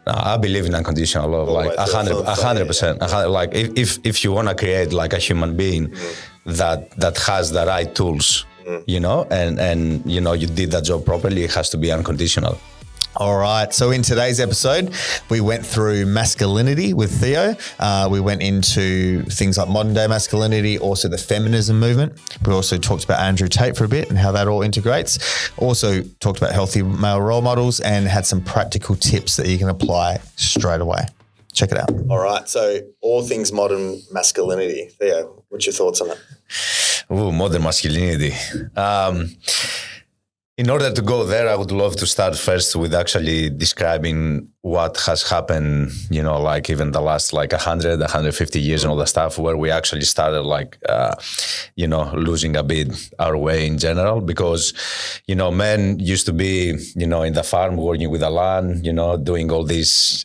I believe in unconditional love, like 100%. Like if you want to create like a human being that has the right tools, you know, and you know, you did that job properly, it has to be unconditional. All right. So in today's episode, we went through masculinity with Theo. We went into things like modern day masculinity, also the feminism movement. We also talked about Andrew Tate for a bit and how that all integrates. Also talked about healthy male role models and had some practical tips that you can apply straight away. Check it out. All right. So all things modern masculinity. Theo, what's your thoughts on it? Ooh, modern masculinity. In order to go there, I would love to start first with actually describing what has happened, you know, like even the last like 100, 150 years and all that stuff, where we actually started like, you know, losing a bit our way in general, because, you know, men used to be, you know, in the farm working with the land, you know, doing all these,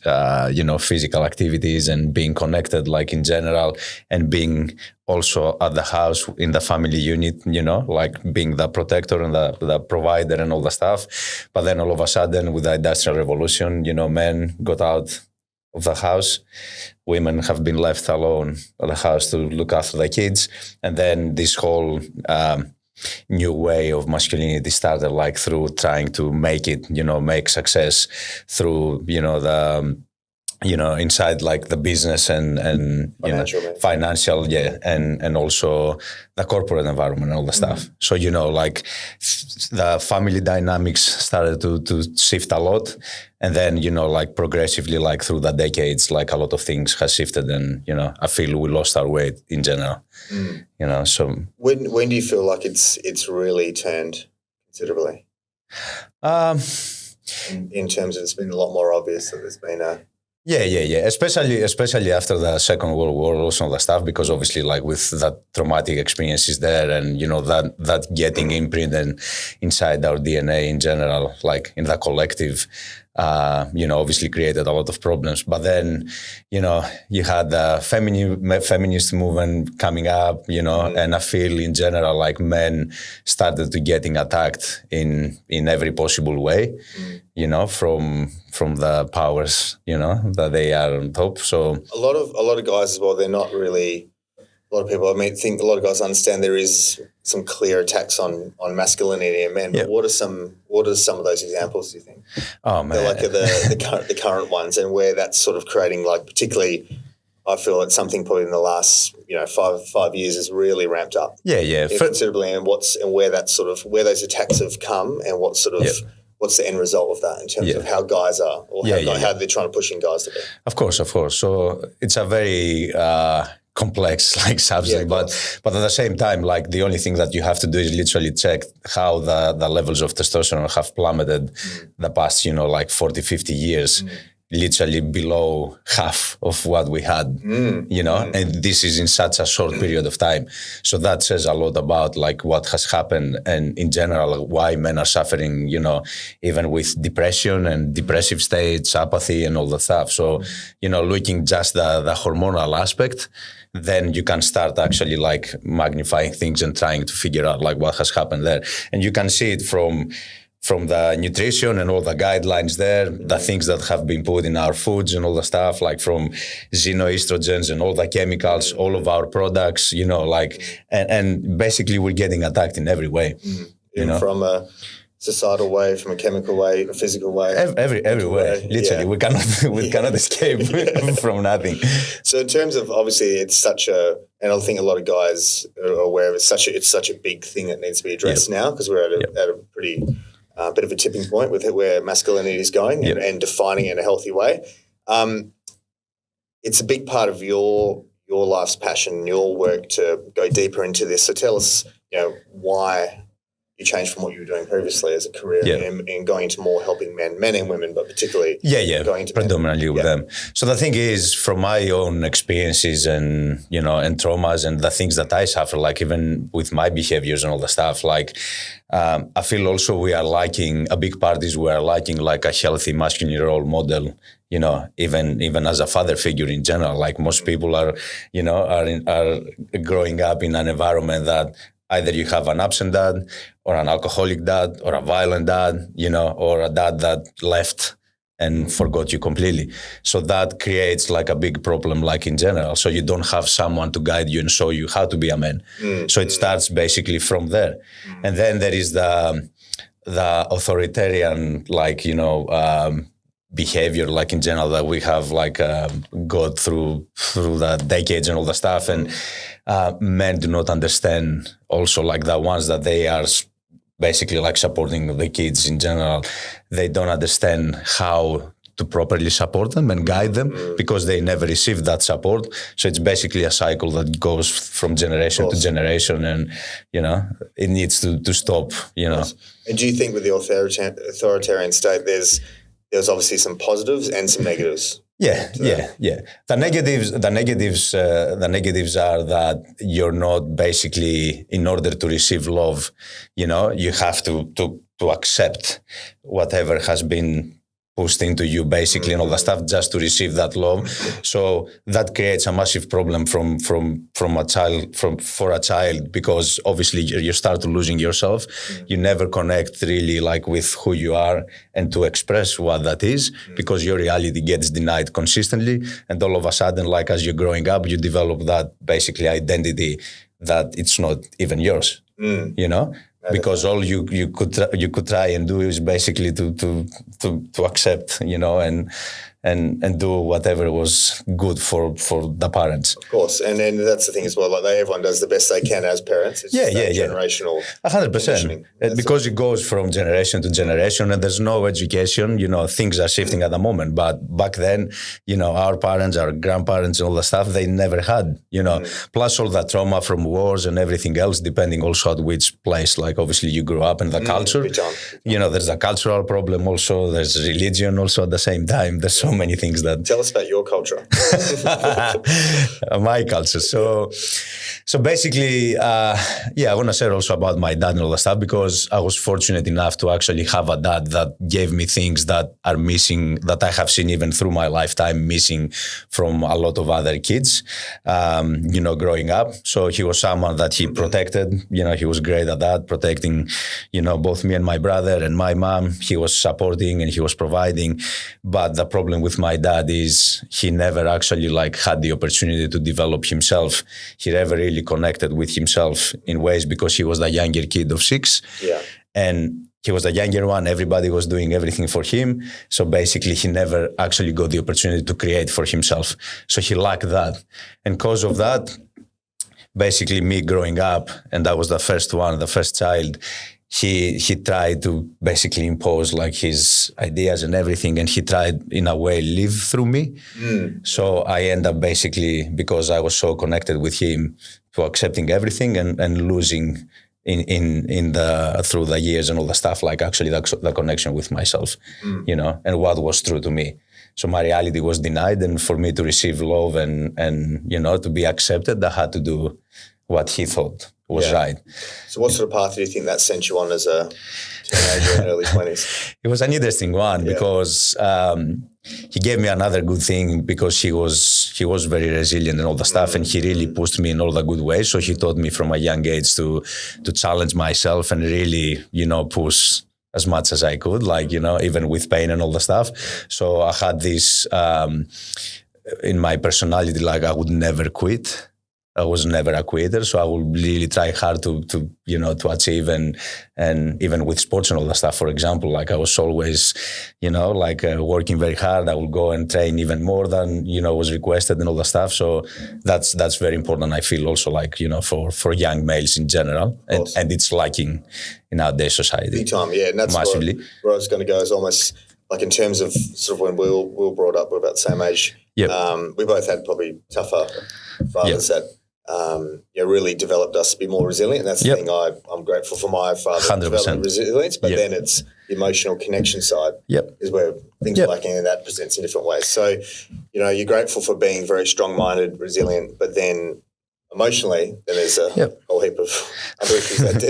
you know, physical activities and being connected like in general, and being also at the house in the family unit, you know, like being the protector and the provider and all the stuff. But then all of a sudden with the Industrial Revolution, you know, men got out of the house. Women have been left alone at the house to look after the kids. And then this whole new way of masculinity started, like through trying to make it, you know, make success through, you know, the you know, inside like the business and financial, you know, financial, yeah, and also the corporate environment and all the stuff. So, you know, like the family dynamics started to shift a lot. And then, you know, like progressively, like through the decades, like a lot of things has shifted, and, you know, I feel we lost our way in general, you know, so. When do you feel like it's really turned considerably? In terms of, it's been a lot more obvious that there's been a... Yeah. Especially after the Second World War, also the stuff, because obviously, like with that traumatic experiences there, and you know that getting imprinted inside our DNA in general, like in the collective, you know, obviously created a lot of problems. But then, you know, you had the feminist movement coming up, you know, and I feel in general like men started to getting attacked in every possible way, you know, from the powers, you know, that they are on top. So a lot of guys as well, they're not really. A lot of people, I mean, think a lot of guys understand there is some clear attacks on masculinity in men. But what are some of those examples, do you think? Oh man, they're like the current ones, and where that's sort of creating, like, particularly, I feel it's something probably in the last, you know, five years has really ramped up. Yeah, considerably, and where those attacks have come, and what sort of. What's the end result of that in terms of how guys are, or how they're trying to push in guys to be? Of course. So it's a very complex like subject, but at the same time, like the only thing that you have to do is literally check how the levels of testosterone have plummeted the past, you know, like 40, 50 years. Literally below half of what we had, you know, and this is in such a short period of time. So that says a lot about like what has happened, and in general, why men are suffering, you know, even with depression and depressive states, apathy and all that stuff. So, you know, looking just the hormonal aspect, then you can start actually like magnifying things and trying to figure out like what has happened there. And you can see it from the nutrition and all the guidelines there, the things that have been put in our foods and all the stuff, like from xenoestrogens and all the chemicals, all of our products, you know, like, and basically we're getting attacked in every way. You know? From a societal way, from a chemical way, a physical way. Every way, literally. We cannot escape from nothing. So in terms of, obviously it's such a, and I think a lot of guys are aware of, it's such a big thing that needs to be addressed now, because we're at a pretty... bit of a tipping point with it, where masculinity is going and defining it in a healthy way. It's a big part of your life's passion, your work to go deeper into this. So tell us, you know, why you changed from what you were doing previously as a career and going into more helping men and women, but particularly going to predominantly with them. So the thing is, from my own experiences and, you know, and traumas and the things that I suffer, like even with my behaviors and all the stuff, like I feel also we are lacking, a big part is we are lacking like a healthy masculine role model, you know, even as a father figure in general. Like most people are, you know, are growing up in an environment that either you have an absent dad or an alcoholic dad or a violent dad, you know, or a dad that left and forgot you completely. So that creates like a big problem, like in general. So you don't have someone to guide you and show you how to be a man. So it starts basically from there. And then there is the authoritarian, like, behavior, like in general, that we have like got through the decades and all the stuff. And men do not understand also, like the ones that they are basically like supporting the kids in general, they don't understand how to properly support them and guide them because they never received that support. So it's basically a cycle that goes from generation to generation, and it needs to stop. And do you think with the authoritarian state, there's obviously some positives and some negatives? Yeah. The negatives are that you're not basically, in order to receive love, you have to accept whatever has been pushed into you, basically, and all that stuff, just to receive that love. So that creates a massive problem for a child, because obviously you start losing yourself. You never connect really like with who you are and to express what that is, because your reality gets denied consistently. And all of a sudden, like as you're growing up, you develop that basically identity that it's not even yours, because all you could try and do is basically to accept, and do whatever was good for the parents. Of course, and then that's the thing as well. Like everyone does the best they can as parents. It's generational. 100%. Because it goes from generation to generation, and there's no education. Things are shifting at the moment. But back then, our parents, our grandparents, and all the stuff they never had. Plus all that trauma from wars and everything else, depending also at which place. Like obviously you grew up in the culture. There's a cultural problem also. There's religion also at the same time. There's so many things that... Tell us about your culture. My culture. So basically, I want to share also about my dad and all that stuff, because I was fortunate enough to actually have a dad that gave me things that are missing, that I have seen even through my lifetime missing from a lot of other kids, growing up. So he was someone that he protected, he was great at that, protecting, both me and my brother and my mom. He was supporting and he was providing. But the problem with my dad is he never actually had the opportunity to develop himself. He never really connected with himself in ways, because he was the younger kid of 6. Yeah. And he was the younger one. Everybody was doing everything for him. So basically, he never actually got the opportunity to create for himself. So he lacked that. And because of that, basically me growing up, and I was the first child, he tried to basically impose his ideas and everything, and he tried in a way live through me. So I end up basically, because I was so connected with him, to accepting everything and losing through the years and all the stuff, actually the connection with myself, and what was true to me. So my reality was denied, and for me to receive love and to be accepted, I had to do what he thought was right. So what sort of path do you think that sent you on as a teenager in early 20s? It was an interesting one, because he gave me another good thing, because he was very resilient and all the stuff, and he really pushed me in all the good ways. So he taught me from a young age to challenge myself and really, push as much as I could, even with pain and all the stuff. So I had this in my personality, I would never quit. I was never a quitter, so I would really try hard to achieve, and even with sports and all that stuff. For example, I was always, working very hard. I would go and train even more than was requested and all that stuff. So that's very important. I feel also for young males in general, and it's lacking in our day society. Big time, yeah, and that's massively. Where I was going to go is almost in terms of sort of when we were brought up, we're about the same age. Yep. We both had probably tougher fathers that. Really developed us to be more resilient. And that's the thing I'm grateful for my father. 100%. Developing resilience, but then it's the emotional connection side is where things are lacking, and that presents in different ways. So, you're grateful for being very strong-minded, resilient, but then emotionally, then there's a whole heap of other issues that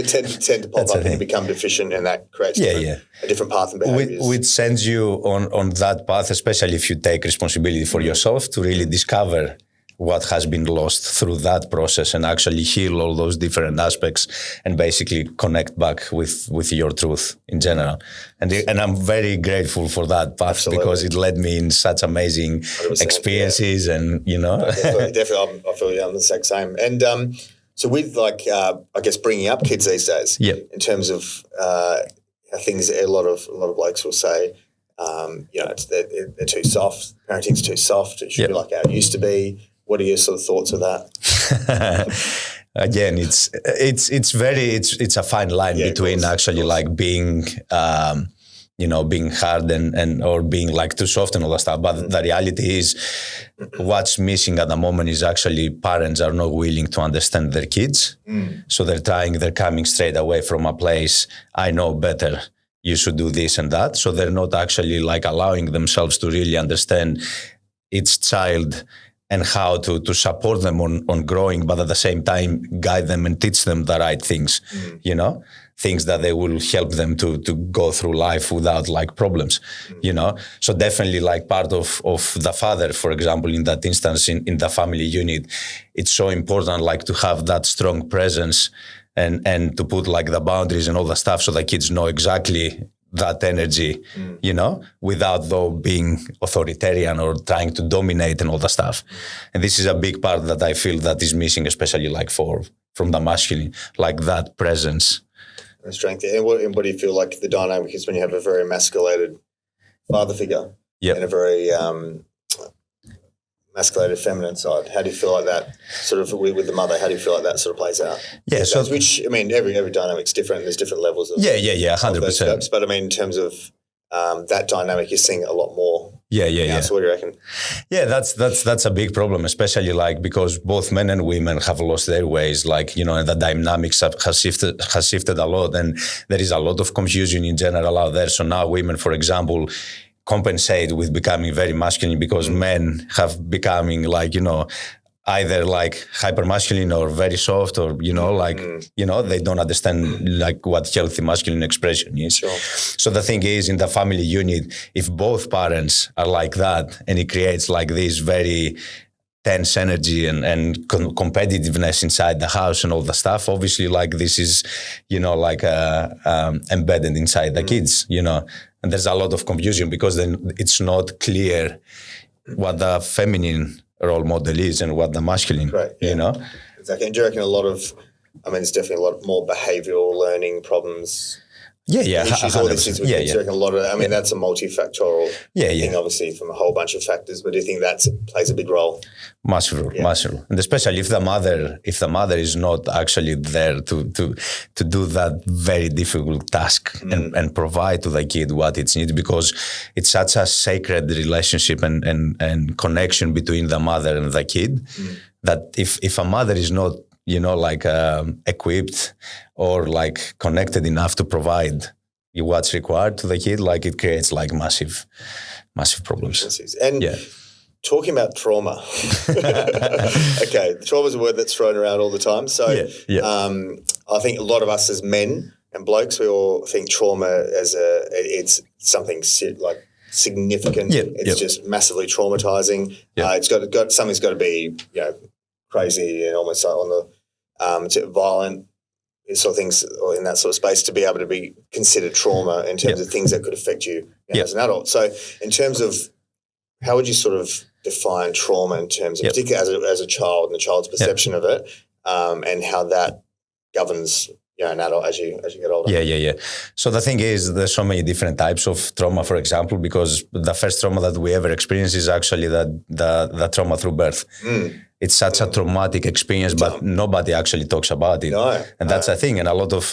tend to pop up and become deficient, and that creates a different path and behaviours. Which sends you on that path, especially if you take responsibility for yourself, to really discover what has been lost through that process and actually heal all those different aspects and basically connect back with your truth in general. And I'm very grateful for that path. Absolutely. Because it led me in such amazing 100%, experiences and, Definitely, I feel I'm the exact same. And so with I guess bringing up kids these days, in terms of things a lot of blokes will say, they're too soft, parenting's too soft, it should be like how it used to be. What are your sort of thoughts of that? Again, it's a fine line between actually like being being hard and or being like too soft and all that stuff. But the reality is, what's missing at the moment is actually parents are not willing to understand their kids. So they're coming straight away from a place, I know better, you should do this and that. So they're not actually like allowing themselves to really understand each child and how to support them on growing, but at the same time guide them and teach them the right things, things that they will help them to go through life without like problems, So definitely like part of the father, for example, in that instance, in the family unit, it's so important like to have that strong presence and to put like the boundaries and all the stuff so the kids know exactly that energy, without though being authoritarian or trying to dominate and all the stuff. And this is a big part that I feel that is missing, especially like from the masculine, like that presence. And strength. And what do you feel like the dynamic is when you have a very emasculated father figure and a very emasculated feminine side? How do you feel like that sort of with the mother? How do you feel like that sort of plays out? Yeah, so which I mean, every dynamic's different. There's different levels of 100%. But I mean, in terms of that dynamic, you're seeing a lot more. Yeah. So what do you reckon? Yeah, that's a big problem, especially like because both men and women have lost their ways, like and the dynamics has shifted a lot, and there is a lot of confusion in general out there. So now women, for example, compensate with becoming very masculine because men have becoming like, either like hyper masculine or very soft or, they don't understand like what healthy masculine expression is. Sure. So the thing is in the family unit, if both parents are like that and it creates like this very tense energy and competitiveness inside the house and all the stuff, obviously like this is, embedded inside the kids, and there's a lot of confusion because then it's not clear what the feminine role model is and what the masculine, Exactly. And do you reckon there's definitely a lot more behavioural learning problems? Issues, all these things with kids. You reckon a lot of, that's a multifactorial thing, obviously, from a whole bunch of factors. But do you think that plays a big role? Massive, and especially if the mother is not actually there to do that very difficult task and provide to the kid what it needs, because it's such a sacred relationship and connection between the mother and the kid that if a mother is not equipped or like connected enough to provide what's required to the kid, like it creates like massive problems. And talking about trauma, okay, trauma is a word that's thrown around all the time. So I think a lot of us as men and blokes, we all think trauma it's something like significant. It's just massively traumatizing. Something's got to be crazy and almost on the violent sort of things or in that sort of space to be able to be considered trauma in terms of things that could affect you as an adult. So in terms of how would you sort of define trauma in terms of particularly as a child and the child's perception of it and how that governs an adult as you get older? So the thing is, there's so many different types of trauma, for example, because the first trauma that we ever experience is actually the trauma through birth. It's such a traumatic experience, but nobody actually talks about it. And that's the thing. And a lot of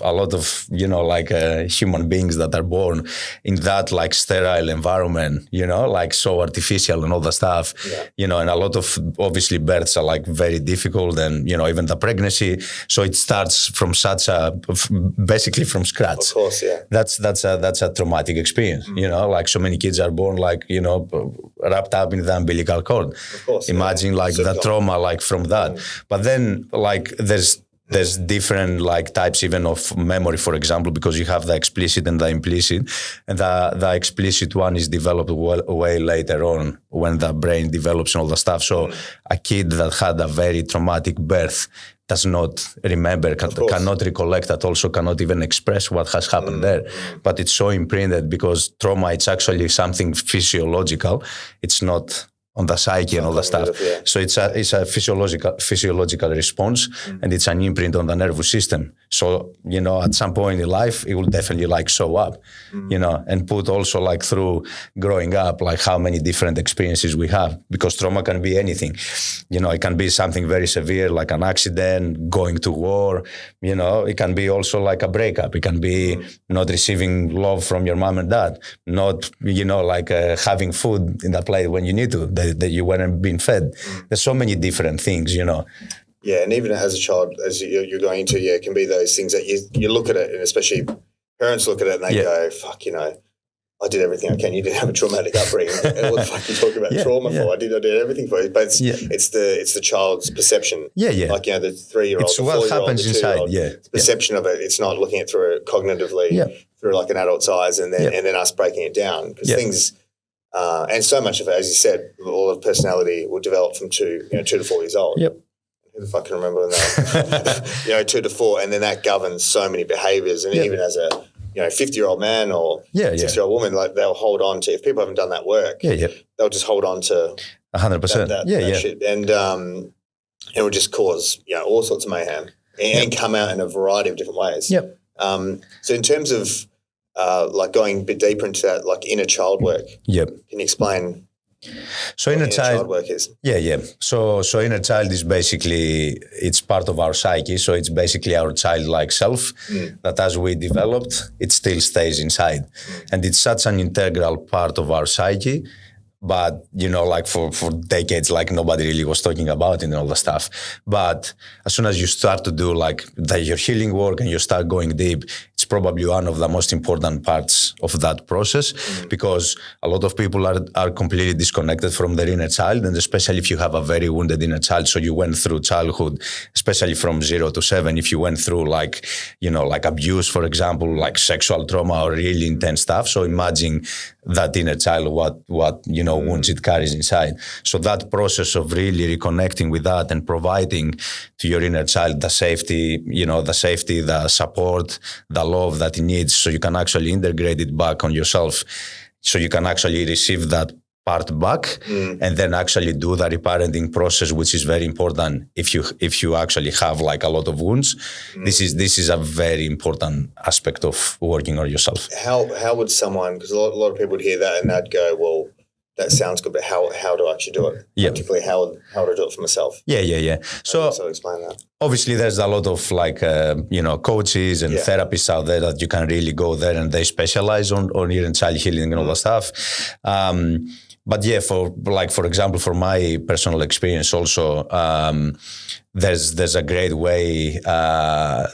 human beings that are born in that like sterile environment, like so artificial and all the stuff, and a lot of obviously births are like very difficult and, even the pregnancy. So it starts from basically from scratch. Of course, That's a traumatic experience, like so many kids are born like, wrapped up in the umbilical cord. Of course. Imagine like the trauma like from that. But then like there's There's different like types even of memory, for example, because you have the explicit and the implicit, and the explicit one is developed way later on when the brain develops and all the stuff. So a kid that had a very traumatic birth does not remember, cannot recollect at all, so cannot even express what has happened there. But it's so imprinted because trauma, it's actually something physiological. It's not on the psyche and all the stuff. So it's a physiological response, and it's an imprint on the nervous system. So, at some point in life, it will definitely like show up, and put also like through growing up, like how many different experiences we have, because trauma can be anything. It can be something very severe, like an accident, going to war, it can be also like a breakup. It can be not receiving love from your mom and dad, not, having food in the plate when you need to, that you weren't being fed. There's so many different things, Yeah, and even as a child, as you're going into, it can be those things that you look at it, and especially parents look at it and they go, fuck, I did everything I can. You didn't have a traumatic upbringing. And what the fuck are you talking about trauma for? I did everything for you. But it's the child's perception. Like, the 3-year-old, it's the what 4-year-old, happens the inside. 2-year-old, perception of it. It's not looking at it through it cognitively, through like an adult's eyes, and then us breaking it down. Because things, and so much of it, as you said, all of personality will develop from 2 to 4 years old. Who the fuck can remember that? 2 to 4, and then that governs so many behaviours. And even as a 50-year-old man or 60-year-old woman, like they'll hold on to, if people haven't done that work, they'll just hold on to 100%. that shit, and it will just cause all sorts of mayhem and come out in a variety of different ways. So in terms of like going a bit deeper into that, like inner child work, can you explain? So inner child work is? So inner child is basically, it's part of our psyche. So it's basically our childlike self that as we developed, it still stays inside. And it's such an integral part of our psyche. But, like for decades, like nobody really was talking about it and all the stuff. But as soon as you start to do like your healing work and you start going deep, it's probably one of the most important parts of that process, because a lot of people are completely disconnected from their inner child, and especially if you have a very wounded inner child. So you went through childhood, especially from 0 to 7, if you went through like abuse, for example, like sexual trauma or really intense stuff. So imagine that inner child, what wounds it carries inside. So that process of really reconnecting with that and providing to your inner child the safety, the support, the love that it needs, so you can actually integrate it back on yourself, so you can actually receive that part back and then actually do the reparenting process, which is very important if you actually have like a lot of wounds. This is a very important aspect of working on yourself. How would someone, because a lot of people would hear that and they'd go, well, that sounds good, but how do I actually do it? Particularly how do I do it for myself? So explain that. Obviously, there's a lot of like coaches and therapists out there that you can really go there, and they specialize on inner child healing and all that stuff. But for example, for my personal experience also, there's a great way.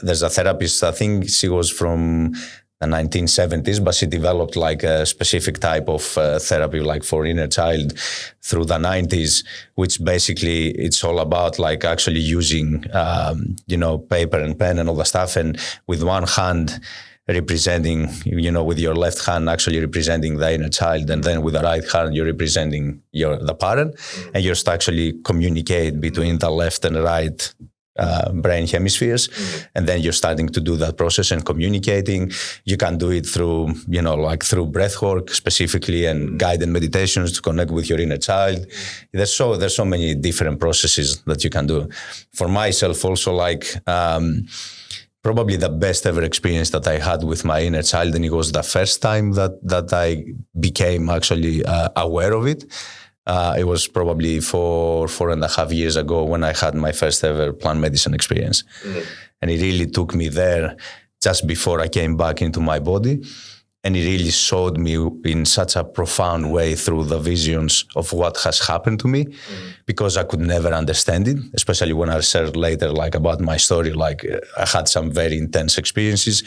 There's a therapist, I think she was from the 1970s, but she developed like a specific type of therapy like for inner child through the 90s, which basically it's all about like actually using, paper and pen and all the stuff, and with one hand representing, with your left hand actually representing the inner child, and then with the right hand you're representing the parent, and you're to actually communicate between the left and right brain hemispheres, and then you're starting to do that process and communicating. You can do it through, through breath work specifically and guided meditations to connect with your inner child. There's so many different processes that you can do. For myself also, probably the best ever experience that I had with my inner child, and it was the first time that I became actually aware of it. It was probably 4.5 years ago when I had my first ever plant medicine experience. And it really took me there just before I came back into my body. And it really showed me in such a profound way through the visions of what has happened to me, because I could never understand it, especially when I shared later about my story. I had some very intense experiences,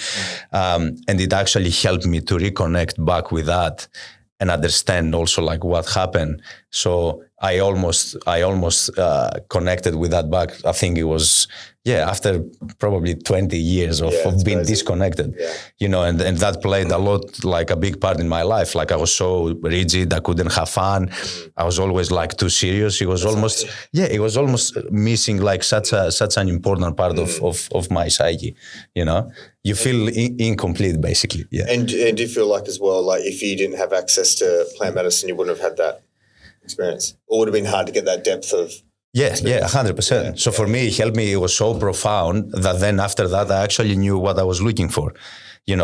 and it actually helped me to reconnect back with that and understand also what happened So I almost connected with that back. I think it was, after probably 20 years of being crazy. Disconnected, and that played a lot, like a big part in my life. Like I was so rigid, I couldn't have fun. I was always like too serious. It was it was almost missing like such an important part of my psyche, You feel incomplete basically. Yeah. And do you feel like as well, like if you didn't have access to plant medicine, you wouldn't have had that experience? Or would have been hard to get that depth of experience? 100%. So for me, it helped me. It was so profound that then after that, I actually knew what I was looking for.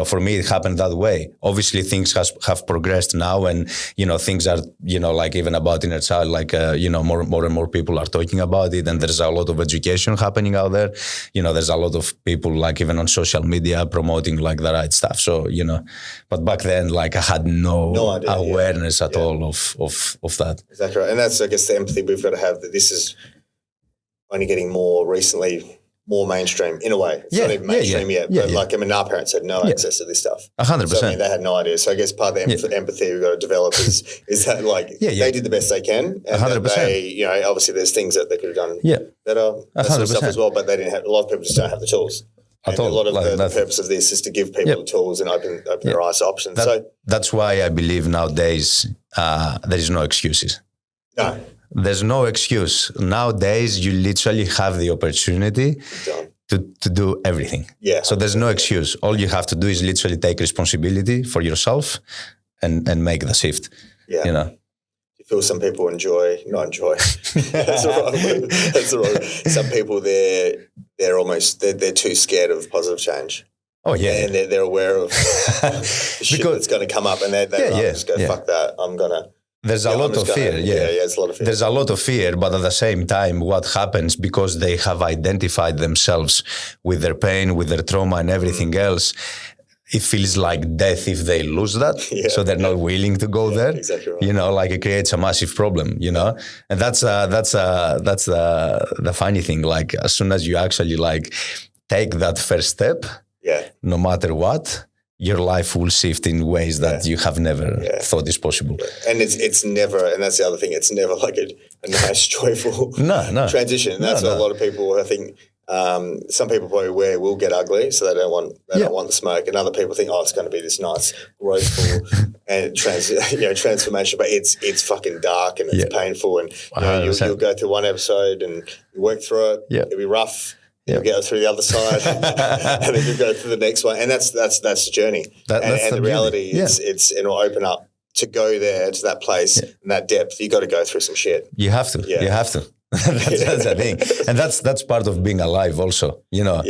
For me, it happened that way. Obviously, things have progressed now, and things are like even about inner child, like more and more people are talking about it, and there's a lot of education happening out there. There's a lot of people like even on social media promoting like the right stuff. So but back then, like I had no idea, awareness at all of that. Exactly right, and that's I guess the empathy we've got to have that this is only getting more recently. More mainstream in a way. It's not even mainstream yet, but like our parents had no access to this this stuff. 100%. So, they had no idea. So I guess part of the empathy we've got to develop is that like they did the best they can, and 100%. They, obviously there's things that they could have done better, that sort of stuff as well. But they didn't have. A lot of people just don't have the tools. And a lot of the purpose of this is to give people the tools and open their eyes to options. That's why I believe nowadays there is no excuses. No. There's no excuse. Nowadays, you literally have the opportunity to do everything. Yeah. So there's no excuse. All you have to do is literally take responsibility for yourself and make the shift. Yeah. You feel some people not enjoy. That's the wrong. Some people they're too scared of positive change. Oh yeah. And they're aware of the shit that's going to come up, and they just go, fuck that. I'm gonna. There's a lot of fear. It's a lot of fear. There's a lot of fear, but at the same time, what happens because they have identified themselves with their pain, with their trauma and everything else, it feels like death if they lose that. So they're not willing to go there. Exactly right. Like it creates a massive problem, and that's the funny thing. Like as soon as you actually like take that first step, no matter what, your life will shift in ways that you have never thought is possible. And it's never, and that's the other thing, it's never like a nice, joyful transition. And that's what a lot of people, I think, some people probably will get ugly, so they don't want the smoke. And other people think, it's going to be this nice, growthful and transformation. But it's fucking dark and it's painful. And you'll go through one episode and you work through it. It'll be rough. You'll go through the other side, and then you go through the next one, and that's the journey. And the reality is, it'll open up to go there to that place and that depth. You got to go through some shit. You have to. You have to. That's the thing, and that's part of being alive. Also,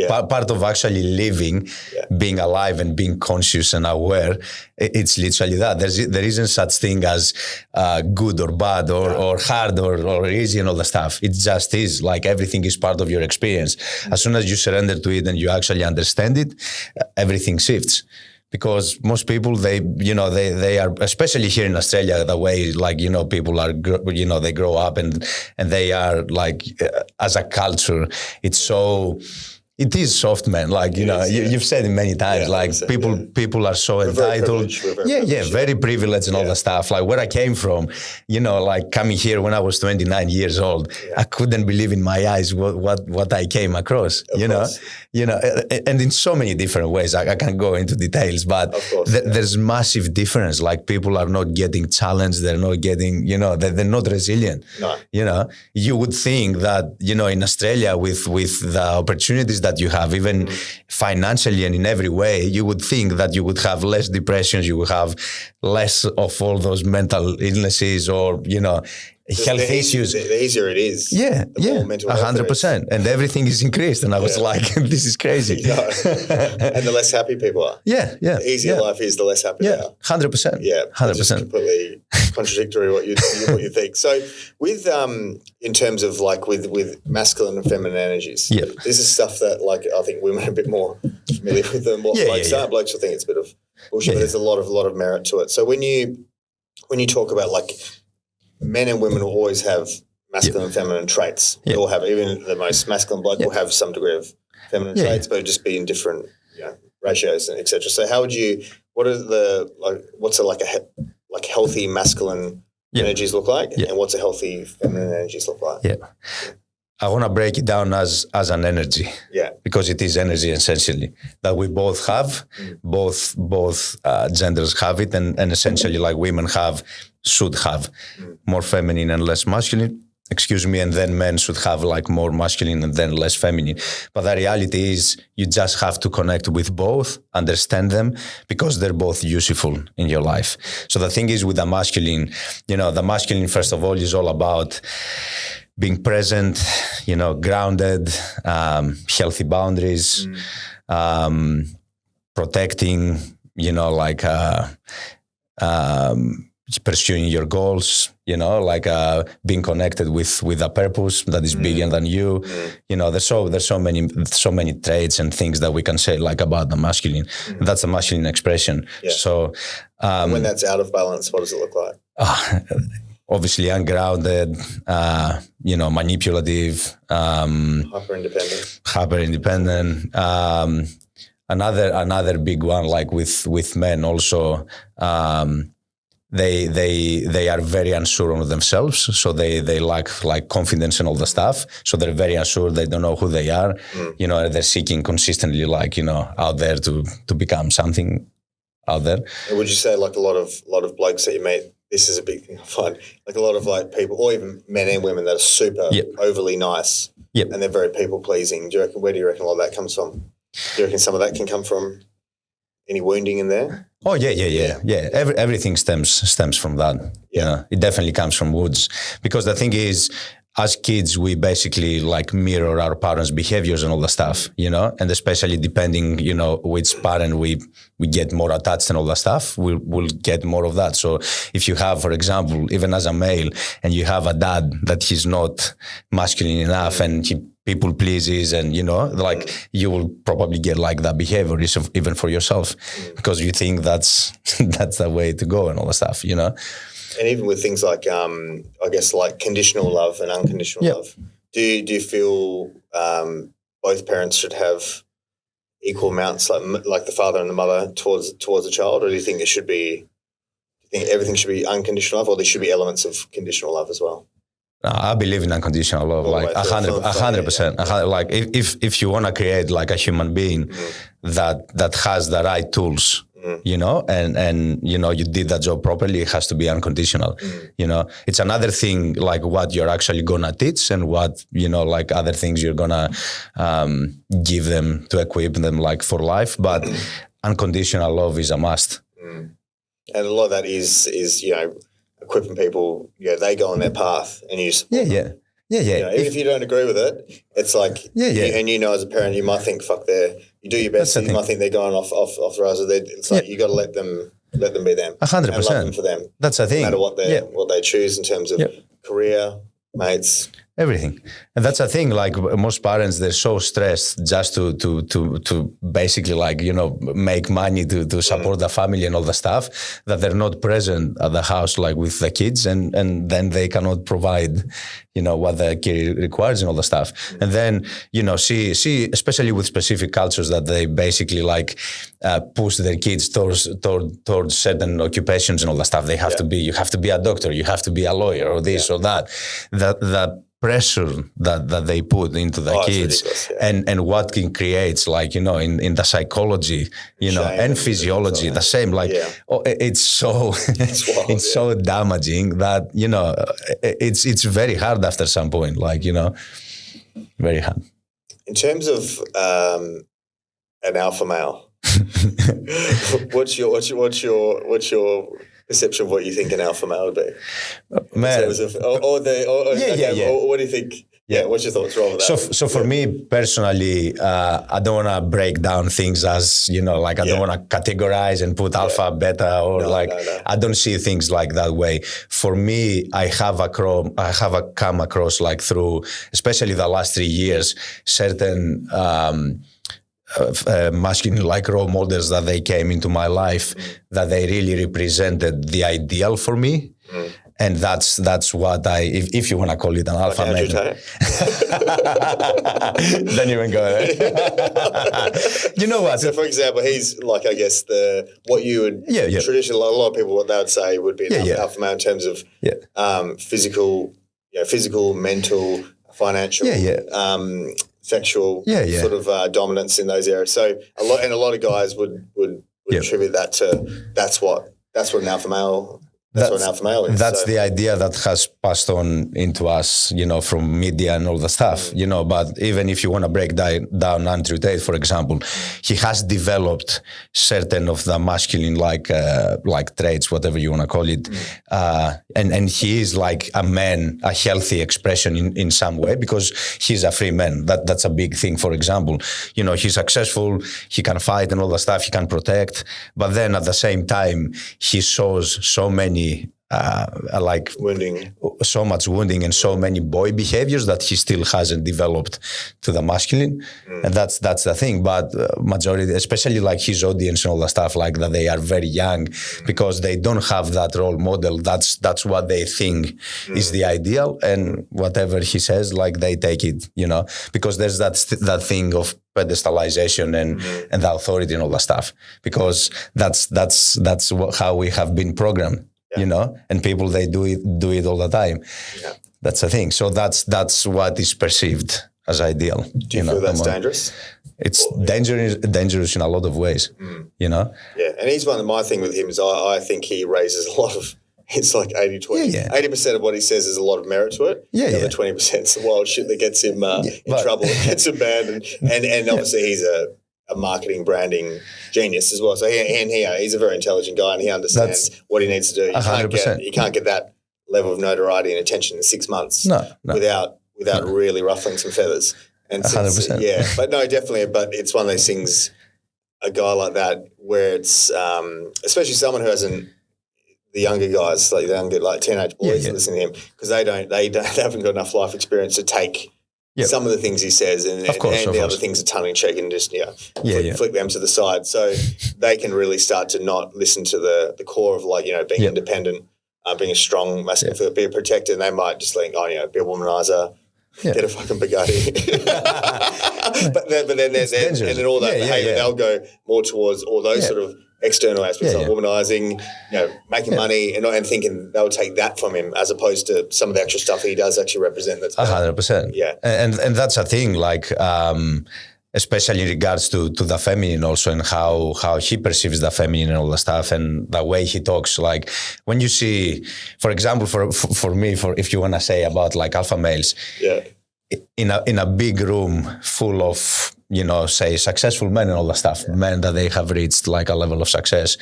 part of actually living, being alive and being conscious and aware. It's literally that. There isn't such thing as good or bad or hard or easy and all the stuff. It just is. Like everything is part of your experience. As soon as you surrender to it and you actually understand it, everything shifts. Because most people, they are, especially here in Australia, the way people are, they grow up and they are like, as a culture, it is soft, man. Like, you've said it many times, people are so entitled. Very privileged and all the stuff. Like where I came from, like coming here when I was 29 years old, I couldn't believe in my eyes what I came across, and in so many different ways. I can't go into details, but there's massive difference. Like people are not getting challenged. They're not getting, they're not resilient. No. You would think that, in Australia with the opportunities that you have, even financially and in every way, you would think that you would have less depressions, you would have less of all those mental illnesses or, health issues. The easier it is. The more mental 100%. And everything is increased. And I was like, this is crazy. And the less happy people are. The easier life is, the less happy they are. 100%. 100%. Completely contradictory what you think. So with in terms of like with masculine and feminine energies, this is stuff that like I think women are a bit more familiar with than what blokes are. Blokes will think it's a bit of bullshit, but there's a lot of merit to it. So when you talk about like men and women will always have masculine and feminine traits. They all have, even the most masculine bloke will have some degree of feminine traits, but it'll just be in different ratios and etc. So how would you? What's a healthy masculine energies look like, and what's a healthy feminine energies look like. Yeah. I want to break it down as an energy, because it is energy essentially that we both have, both genders have it, and essentially like women should have more feminine and less masculine. And then men should have like more masculine and then less feminine. But the reality is you just have to connect with both, understand them, because they're both useful in your life. So the thing is with the masculine, the masculine, first of all, is all about being present, grounded, healthy boundaries, protecting, pursuing your goals, being connected with a purpose that is bigger than you. There's so many traits and things that we can say like about the masculine. That's a masculine expression. Yeah. So when that's out of balance, what does it look like? Obviously ungrounded, manipulative, hyper independent. Another big one, like with men also, they are very unsure of themselves, so they lack like confidence and all the stuff. So they're very unsure. They don't know who they are. They're seeking consistently, out there to become something out there. And would you say like a lot of blokes that you meet? This is a big thing I find. Like a lot of like people, or even men and women that are super overly nice, and they're very people pleasing. Where do you reckon a lot of that comes from? Do you reckon some of that can come from any wounding in there? Oh yeah. Everything stems from that. It definitely comes from wounds, because the thing is, as kids, we basically like mirror our parents' behaviors and all the stuff, and especially depending, which parent we get more attached and all the stuff, we'll get more of that. So if you have, for example, even as a male, and you have a dad that he's not masculine enough and he people pleases, and you will probably get like that behavior even for yourself, because you think that's the way to go and all the stuff, And even with things like, I guess, like conditional love and unconditional love, do you feel both parents should have equal amounts, like the father and the mother towards a child, or do you think everything should be unconditional love, or there should be elements of conditional love as well? I believe in unconditional love, like 100%. Like if you want to create like a human being that has the right tools, and you did that job properly, it has to be unconditional. It's another thing like what you're actually gonna teach, and what like other things you're gonna give them to equip them like for life. But unconditional love is a must. And a lot of that is equipping people. They go on their path, and you support them. Even if you don't agree with it, it's like, and as a parent, you might think, you do your best, and you might think they're going off the rails. It's like you got to let them be them. 100%. And love them for them. That's the thing. No matter what they choose in terms of career, mates, everything. And that's the thing, like most parents, they're so stressed just to basically like, make money to support the family and all the stuff, that they're not present at the house like with the kids, and then they cannot provide, what the kid requires and all the stuff. And then, see, especially with specific cultures, that they basically like push their kids towards certain occupations and all the stuff. You have to be a doctor, you have to be a lawyer, or this or that. The pressure that they put into the kids, and what it creates, like, in the psychology, and physiology, the same, like, it's so, it's so damaging that, it's very hard after some point, like, very hard. In terms of an alpha male, what's your perception of what you think an alpha male would be? Man. What do you think? What's your thoughts on that? So for me personally, I don't want to break down things as, like I don't want to categorize and put alpha, beta, or I don't see things like that way. For me, I have come across like through, especially the last 3 years, certain masculine like role models that they came into my life, that they really represented the ideal for me. And that's what if you want to call it an alpha male. Don't even go there. You know what? So, for example, he's like, I guess what you would traditionally, a lot of people, what they would say would be an alpha male in terms of physical, mental, financial, sexual sort of dominance in those areas. So a lot of guys would attribute that to that's what an alpha male. That's what an alpha male is. That's the idea that has passed on into us, from media and all the stuff, But even if you want to break down Andrew Tate, for example, he has developed certain of the masculine like traits, whatever you want to call it, and he is like a man, a healthy expression in some way because he's a free man. That's a big thing. For example, he's successful, he can fight and all the stuff, he can protect, but then at the same time he shows so many wounding, so much wounding and so many boy behaviors that he still hasn't developed to the masculine, and that's the thing. But majority, especially like his audience and all the stuff like that, they are very young because they don't have that role model. That's what they think is the ideal, and whatever he says, like they take it, because there's that thing of pedestalization and the authority and all the stuff, because that's how we have been programmed. And people, they do it all the time. Yeah. That's the thing. So that's what is perceived as ideal. Do you feel that's dangerous? It's dangerous in a lot of ways, Yeah, and he's one of my thing with him is I think he raises a lot of, it's like 80-20. 80% of what he says is a lot of merit to it. The other 20% is the wild shit that gets him in trouble, gets him banned. And obviously he's a marketing branding genius as well. So he's a very intelligent guy and he understands what he needs to do. You can't get that level of notoriety and attention in 6 months without really ruffling some feathers. And 100%. But no, definitely. But it's one of those things, a guy like that where it's, especially someone who hasn't, the younger guys, like teenage boys listen to him because they haven't got enough life experience to take some of the things he says and the other things are tongue in cheek and just flick them to the side. So they can really start to not listen to the core of being independent, being a strong masculine, be a protector, and they might just think, be a womanizer, get a fucking Bugatti. but then there's and then all that behaviour, they'll go more towards all those sort of external aspects like womanizing, making money and thinking they'll take that from him as opposed to some of the extra stuff he does actually represent. That's 100%. Yeah. And that's a thing, like especially in regards to the feminine also and how he perceives the feminine and all the stuff and the way he talks. Like when you see, for example, for me, if you want to say about like alpha males, in a big room full of say successful men and all the stuff, men that they have reached like a level of success.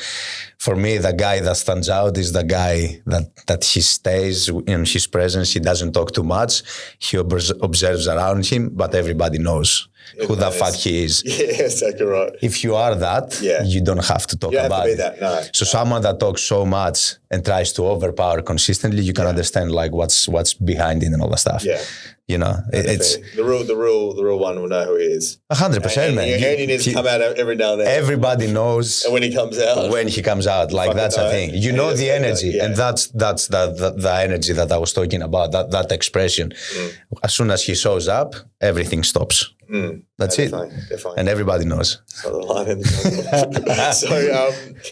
For me, the guy that stands out is the guy that he stays in his presence. He doesn't talk too much. He observes around him, but everybody knows who the fuck he is. Yeah, exactly right. If you are that, you don't have to talk about it. So someone that talks so much and tries to overpower consistently, you can understand like what's behind it and all the stuff. Yeah. It's the real one will know who he is. 100%, man. And he needs to come out every now and then. Everybody knows. And when he comes out, like that's a thing. The energy, and that's the energy that I was talking about. That expression. As soon as he shows up, everything stops. That's it. Definitely. And everybody knows. So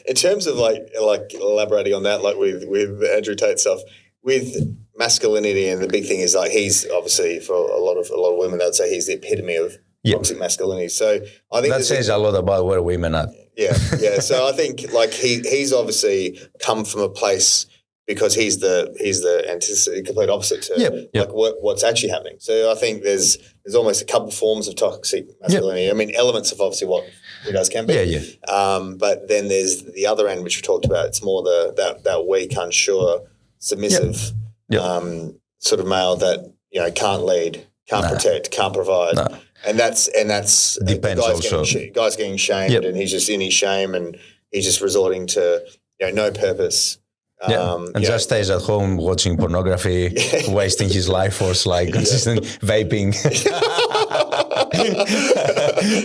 in terms of like elaborating on that, like with Andrew Tate stuff, with masculinity, and the big thing is like he's obviously for a lot of women, they'd say he's the epitome of toxic masculinity. So I think that says a lot about where women are. Yeah. So I think like he's obviously come from a place because he's the complete opposite to like what's actually happening. So I think there's almost a couple forms of toxic masculinity. I mean, elements of obviously what he does can be. But then there's the other end, which we talked about. It's more that weak, unsure, submissive sort of male that can't lead, can't protect, can't provide, and that's depends guy's getting shamed, and he's just in his shame, and he's just resorting to no purpose. And just stays at home watching pornography, wasting his life force like consistent vaping.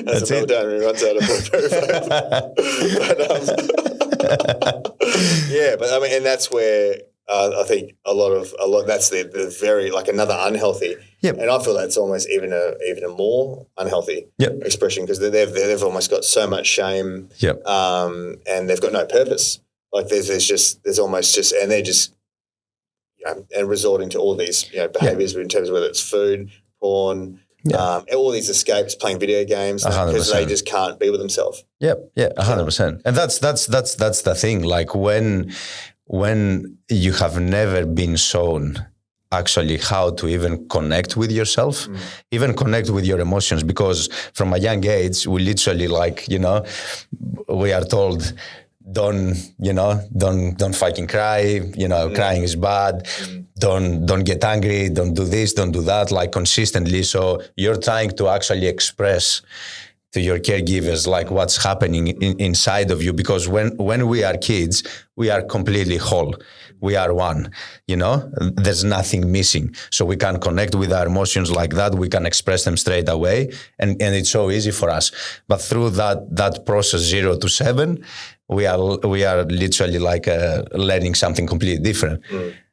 That's it. Down when he runs out of vape. But I mean, and that's where I think a lot. That's the very like another unhealthy. Yep. And I feel that's almost even a more unhealthy expression because they've almost got so much shame. Yep. And they've got no purpose. Like there's almost just and they're just and resorting to all these behaviors in terms of whether it's food, porn. All these escapes, playing video games because they just can't be with themselves. 100%. And that's the thing. Like when you have never been shown actually how to even connect with yourself, even connect with your emotions, because from a young age we literally we are told don't fucking cry, crying is bad. Don't get angry, don't do this, don't do that, like consistently. So you're trying to actually express to your caregivers like what's happening inside of you, because when we are kids, we are completely whole. We are one, there's nothing missing. So we can connect with our emotions like that. We can express them straight away. And it's so easy for us. But through that process 0 to 7, we are literally learning something completely different.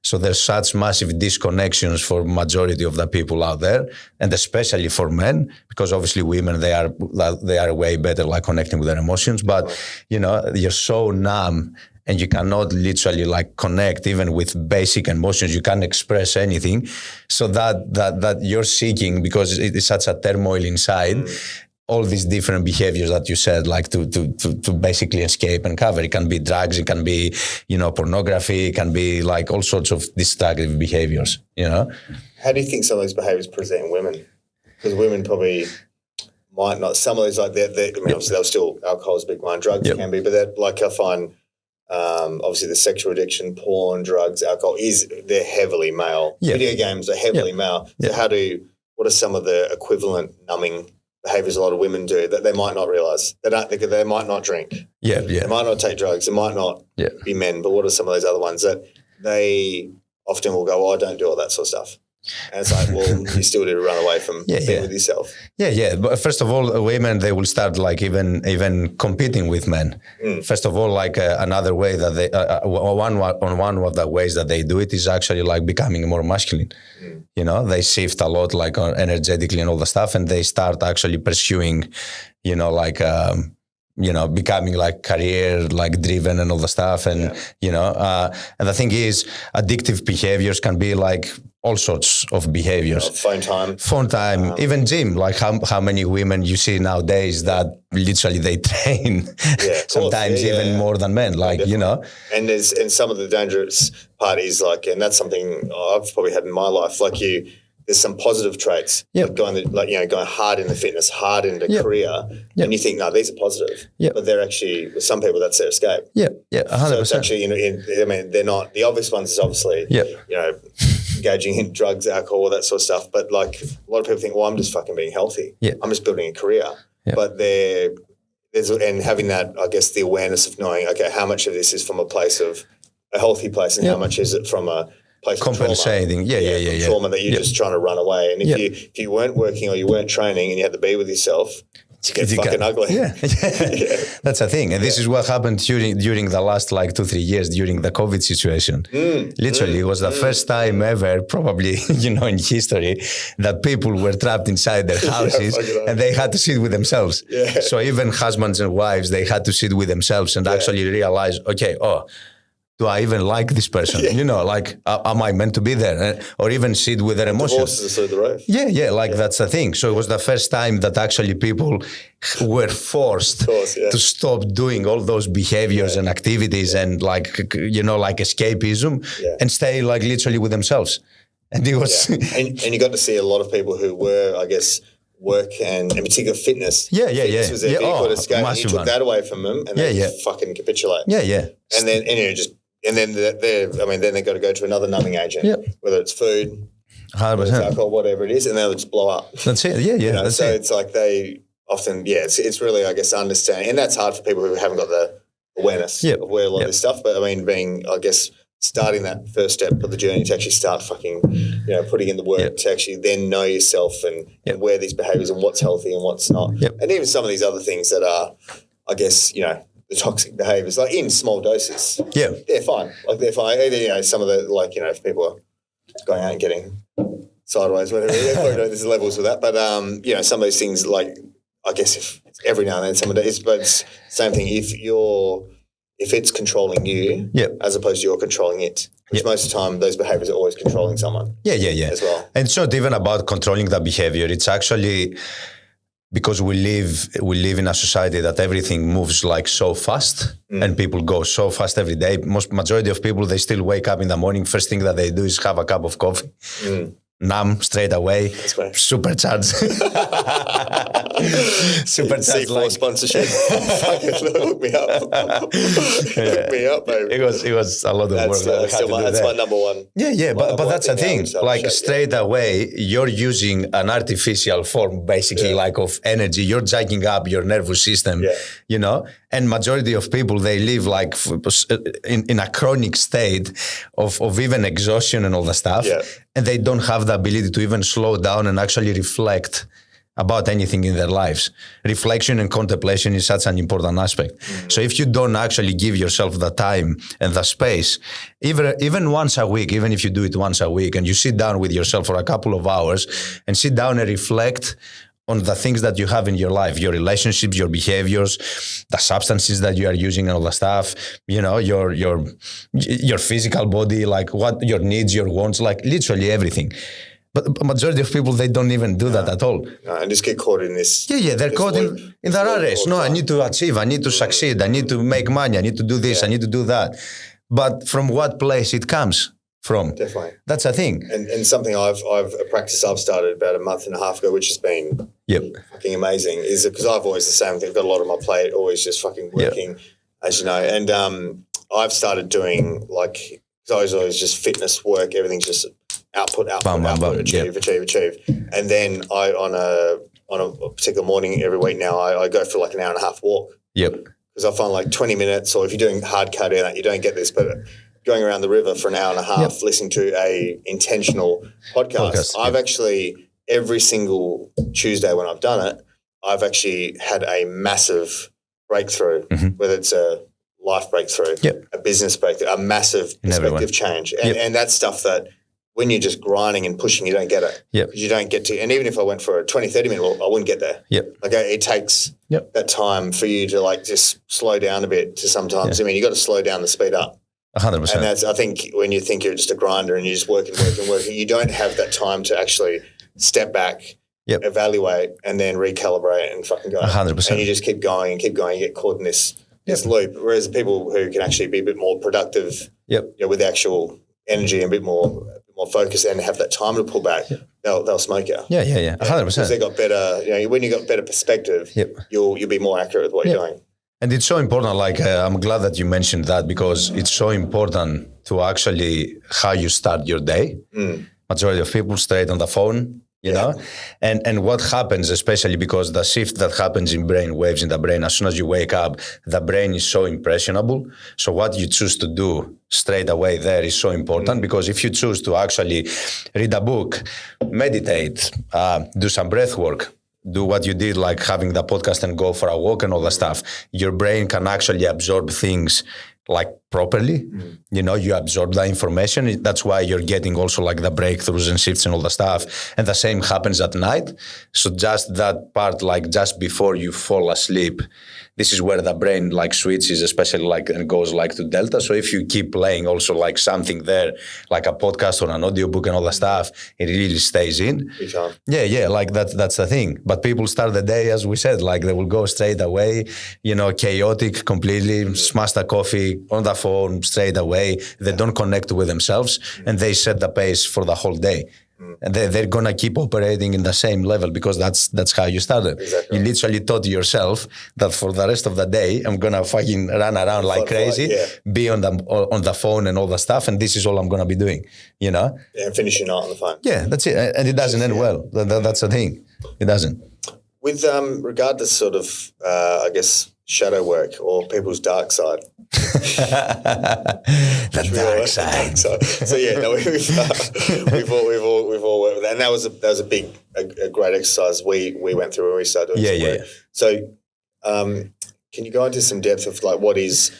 So there's such massive disconnections for majority of the people out there, and especially for men, because obviously women, they are way better like connecting with their emotions. But you're so numb and you cannot literally connect even with basic emotions. You can't express anything. So that you're seeking, because it is such a turmoil inside, all these different behaviors that you said, like to basically escape and cover. It can be drugs, it can be, pornography, it can be like all sorts of destructive behaviors, How do you think some of these behaviors present in women? Because women probably might not, some of these obviously they're still, alcohol is a big one, drugs can be, but that I find obviously the sexual addiction, porn, drugs, alcohol they're heavily male. Video games are heavily male. So what are some of the equivalent numbing behaviors a lot of women do that they might not realize? They might not drink. They might not take drugs. They might not be men. But what are some of those other ones that they often will go, I don't do all that sort of stuff. And it's like, well, you still need to run away from being with yourself. But first of all, women, they will start even competing with men. First of all, another way that they, one of the ways that they do it is actually becoming more masculine. They shift a lot energetically and all the stuff, and they start actually pursuing, becoming career driven and all the stuff. And, and the thing is, addictive behaviors can be all sorts of behaviors. Phone time, even gym. How many women you see nowadays that literally they train sometimes even more than men, And some of the dangerous part is and that's something I've probably had in my life. There's some positive traits, going hard in the fitness, hard in the career, and you think, no, these are positive, but they're actually, with some people, that's their escape. 100%. So it's actually, they're not, the obvious ones is obviously, engaging in drugs, alcohol, that sort of stuff, but a lot of people think, well, I'm just fucking being healthy. I'm just building a career. But and having that, I guess, the awareness of knowing, okay, how much of this is from a place of a healthy place and how much is it from a place compensating, of trauma. Trauma that you're just trying to run away. And if you weren't working or you weren't training and you had to be with yourself, it gets fucking ugly. That's the thing. And this is what happened during the last 2-3 years during the COVID situation. Literally, it was the first time ever, probably, in history, that people were trapped inside their houses and they had to sit with themselves. So even husbands and wives, they had to sit with themselves and actually realize, okay, do I even like this person? Am I meant to be there? Or even sit with their emotions. Divorce is the roof. That's the thing. So it was the first time that actually people were forced to stop doing all those behaviors and activities and escapism and stay literally with themselves. And it was... And you got to see a lot of people who were, I guess, work and in particular fitness. Fitness was their vehicle to escape. And you took that away from them and they fucking capitulate. And then then they got to go to another numbing agent, whether it's food, 100%. alcohol, whatever it is, and they'll just blow up. That's it. That's so it. it's they often, it's really, I guess, understanding, and that's hard for people who haven't got the awareness of where a lot of this stuff. But starting that first step of the journey to actually start fucking, putting in the work to actually then know yourself and where these behaviors and what's healthy and what's not, and even some of these other things that are, I guess, the toxic behaviours, like in small doses. Yeah. They're fine. Like they're fine. Either, some of the, like, if people are going out and getting sideways, whatever, there's levels with that. But, some of these things, like, I guess if every now and then someone does, but it's same thing. If it's controlling you, as opposed to you're controlling it, which most of the time those behaviours are always controlling someone. Yeah. As well. And it's not even about controlling the behavior. It's actually because we live in a society that everything moves like so fast and people go so fast every day. Majority of people, they still wake up in the morning. First thing that they do is have a cup of coffee. Numb straight away, supercharged. Supercharged, C4 sponsorship. Hook me up. Hook me up, baby. It was a lot of work. That's my number one. Yeah. But that's the thing. Like straight away, you're using an artificial form, basically, like of energy. You're jacking up your nervous system, And majority of people, they live like in a chronic state of even exhaustion and all the stuff. Yeah. And they don't have the ability to even slow down and actually reflect about anything in their lives. Reflection and contemplation is such an important aspect. So if you don't actually give yourself the time and the space, even once a week, even if you do it once a week and you sit down with yourself for a couple of hours and sit down and reflect on the things that you have in your life, your relationships, your behaviors, the substances that you are using and all the stuff, your physical body, like what your needs, your wants, like literally everything. But majority of people, they don't even do that at all. No, and just get caught in this. Yeah, they're caught in the rat race. No, I need to achieve, I need to succeed, I need to make money, I need to do this, I need to do that. But from what place it comes from? Definitely. That's a thing. And something a practice I've started about a month and a half ago, which has been fucking amazing, is because I've always the same thing. I've got a lot on my plate, always just fucking working, as you know. And I've started doing because I was always just fitness work, everything's just output, achieve. And then I on a particular morning every week now, I go for like an hour and a half walk. Yep. Because I find like 20 minutes, or if you're doing hard cardio, you don't get this, but going around the river for an hour and a half, listening to a intentional podcast. I've actually, every single Tuesday when I've done it, I've actually had a massive breakthrough, whether it's a life breakthrough, a business breakthrough, a massive perspective change. And that's stuff that when you're just grinding and pushing, you don't get it. Because you don't get to, and even if I went for a 20, 30 minute walk, I wouldn't get there. Like it takes that time for you to like just slow down a bit to sometimes. I mean, you got to slow down the speed up. 100%. And that's, I think when you think you're just a grinder and you're just working, you don't have that time to actually step back, evaluate, and then recalibrate and fucking go. 100%. And you just keep going and keep going. You get caught in this loop. Whereas the people who can actually be a bit more productive with actual energy and a bit more focus and have that time to pull back, they'll smoke you. Yeah. 100%. Because they got better, when you got better perspective, you'll be more accurate with what you're doing. And it's so important, I'm glad that you mentioned that, because it's so important to actually how you start your day. Majority of people straight on the phone, you know? And what happens, especially because the shift that happens in brain waves in the brain, as soon as you wake up, the brain is so impressionable. So what you choose to do straight away there is so important, because if you choose to actually read a book, meditate, do some breath work, do what you did, like having the podcast and go for a walk and all that stuff, your brain can actually absorb things like properly. You absorb the information. That's why you're getting also like the breakthroughs and shifts and all the stuff. And the same happens at night. So just that part, like just before you fall asleep, this is where the brain like switches, especially like and goes like to delta. So if you keep playing also like something there, like a podcast or an audiobook and all that stuff, it really stays in. Yeah, like that's the thing. But people start the day, as we said, like they will go straight away, chaotic completely, smash the coffee on the phone straight away. They don't connect with themselves and they set the pace for the whole day. And they're going to keep operating in the same level, because that's how you started. Exactly. You literally taught yourself that for the rest of the day, I'm going to fucking run around like crazy, be on the phone and all the stuff, and this is all I'm going to be doing, Yeah, and finish your night on the phone. Yeah, that's it. And it doesn't end well. That's the thing. It doesn't. With regard to sort of, I guess, shadow work or people's dark side. The dark side. So yeah, no, we've all worked with that, and that was a great exercise we went through when we started doing some work. So, Can you go into some depth of like what is,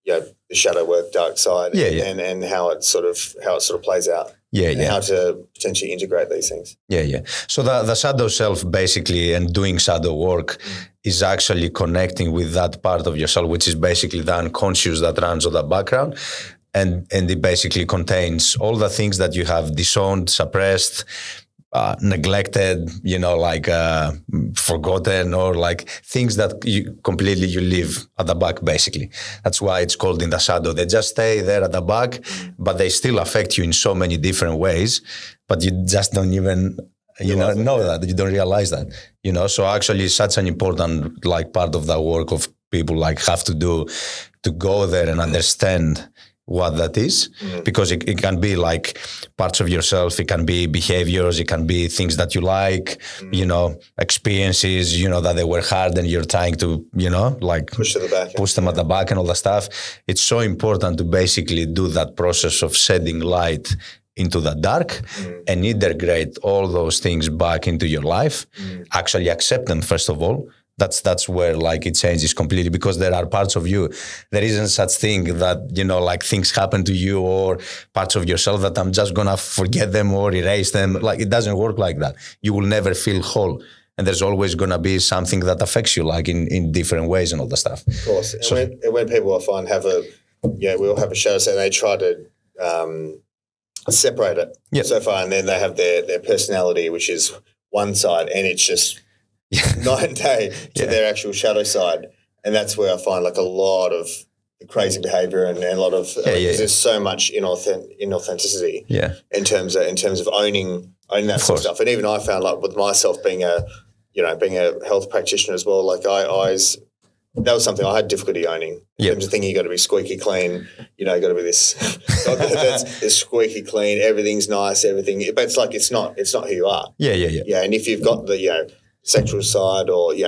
the shadow work, dark side, and how it sort of plays out? How to potentially integrate these things. So the shadow self basically, and doing shadow work is actually connecting with that part of yourself, which is basically the unconscious that runs on the background. And it basically contains all the things that you have disowned, suppressed, neglected, forgotten, or like things that you leave at the back, basically. That's why it's called in the shadow. They just stay there at the back, but they still affect you in so many different ways, but you just don't even know that. You don't realize that, So actually it's such an important part of the work of people have to do to go there and understand what that is, because it can be parts of yourself, it can be behaviors, it can be things that you like, experiences, that they were hard and you're trying to, push them at the back and all that stuff. It's so important to basically do that process of shedding light into the dark and integrate all those things back into your life, actually accept them first of all. That's where it changes completely, because there are parts of you, there isn't such thing that, things happen to you or parts of yourself that I'm just gonna forget them or erase them. It doesn't work like that. You will never feel whole. And there's always gonna be something that affects you in different ways and all the stuff. Of course. And so, when people I find we all have a shadow side, they try to separate it so far, and then they have their personality, which is one side, and it's just night and day to their actual shadow side. And that's where I find a lot of the crazy behavior and a lot of there's so much inauthenticity in terms of owning that sort of stuff. And even I found with myself being a health practitioner as well, that was something I had difficulty owning in terms of thinking you got to be squeaky clean, got to be this that's squeaky clean, everything's nice, everything, but it's not who you are. And if you've got the sexual side or we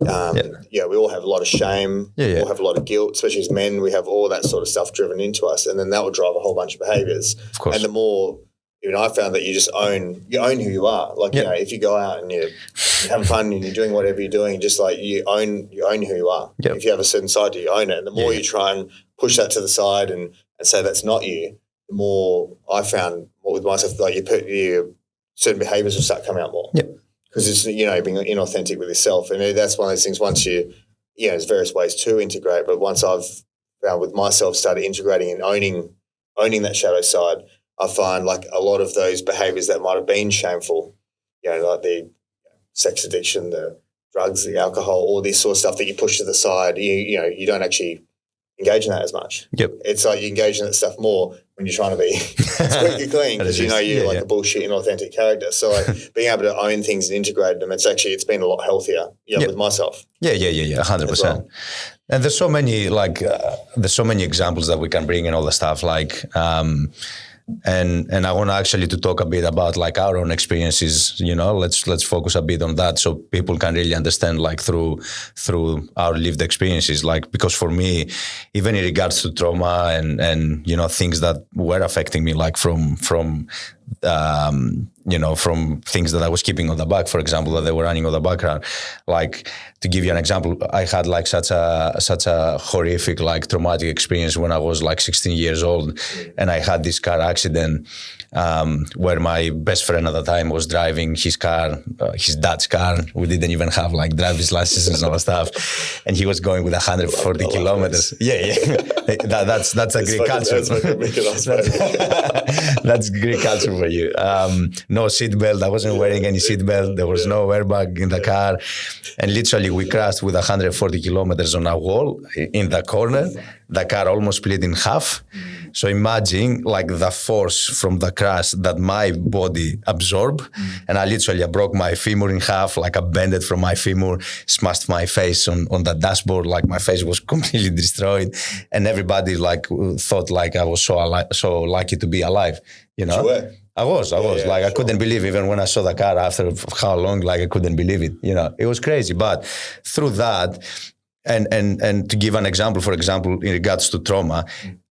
all have a lot of shame, we all have a lot of guilt, especially as men. We have all that sort of stuff driven into us, and then that will drive a whole bunch of behaviors. Of course. And the more, I found that you just own who you are. If you go out and you're having fun and you're doing whatever you're doing, just you own who you are. If you have a certain side to you, own it. And the more you try and push that to the side and say that's not you, the more I found with myself, certain behaviors will start coming out more. Because it's, being inauthentic with yourself. And that's one of those things, once there's various ways to integrate, but once I've found with myself started integrating and owning that shadow side, I find a lot of those behaviors that might have been shameful, like the sex addiction, the drugs, the alcohol, all this sort of stuff that you push to the side, you don't actually engage in that as much. It's you engage in that stuff more when you're trying to be squeaky clean, because you're a bullshit inauthentic character. So being able to own things and integrate them, it's been a lot healthier with myself. 100%. Well. And there's so many examples that we can bring and all the stuff and I want actually to talk a bit about our own experiences. Let's focus a bit on that so people can really understand through our lived experiences. Because for me, even in regards to trauma and things that were affecting me, from things that I was keeping on the back, for example, that they were running on the background. To give you an example, I had such a horrific traumatic experience when I was 16 years old, and I had this car accident where my best friend at the time was driving his car, his dad's car. We didn't even have driver's licenses and all that stuff, and he was going with 140 kilometers. That's a Greek culture. That's Greek culture for you. No seatbelt. I wasn't wearing any seatbelt. There was no airbag in the car, and literally we crashed with 140 kilometers on a wall in the corner. The car almost split in half. So imagine the force from the crash that my body absorbed, and I broke my femur in half. I bent it from my femur, smashed my face on the dashboard. My face was completely destroyed, and everybody thought I was so lucky to be alive. I was. I couldn't believe, even when I saw the car after how long, I couldn't believe it. It was crazy. But through that, and to give an example, for example, in regards to trauma,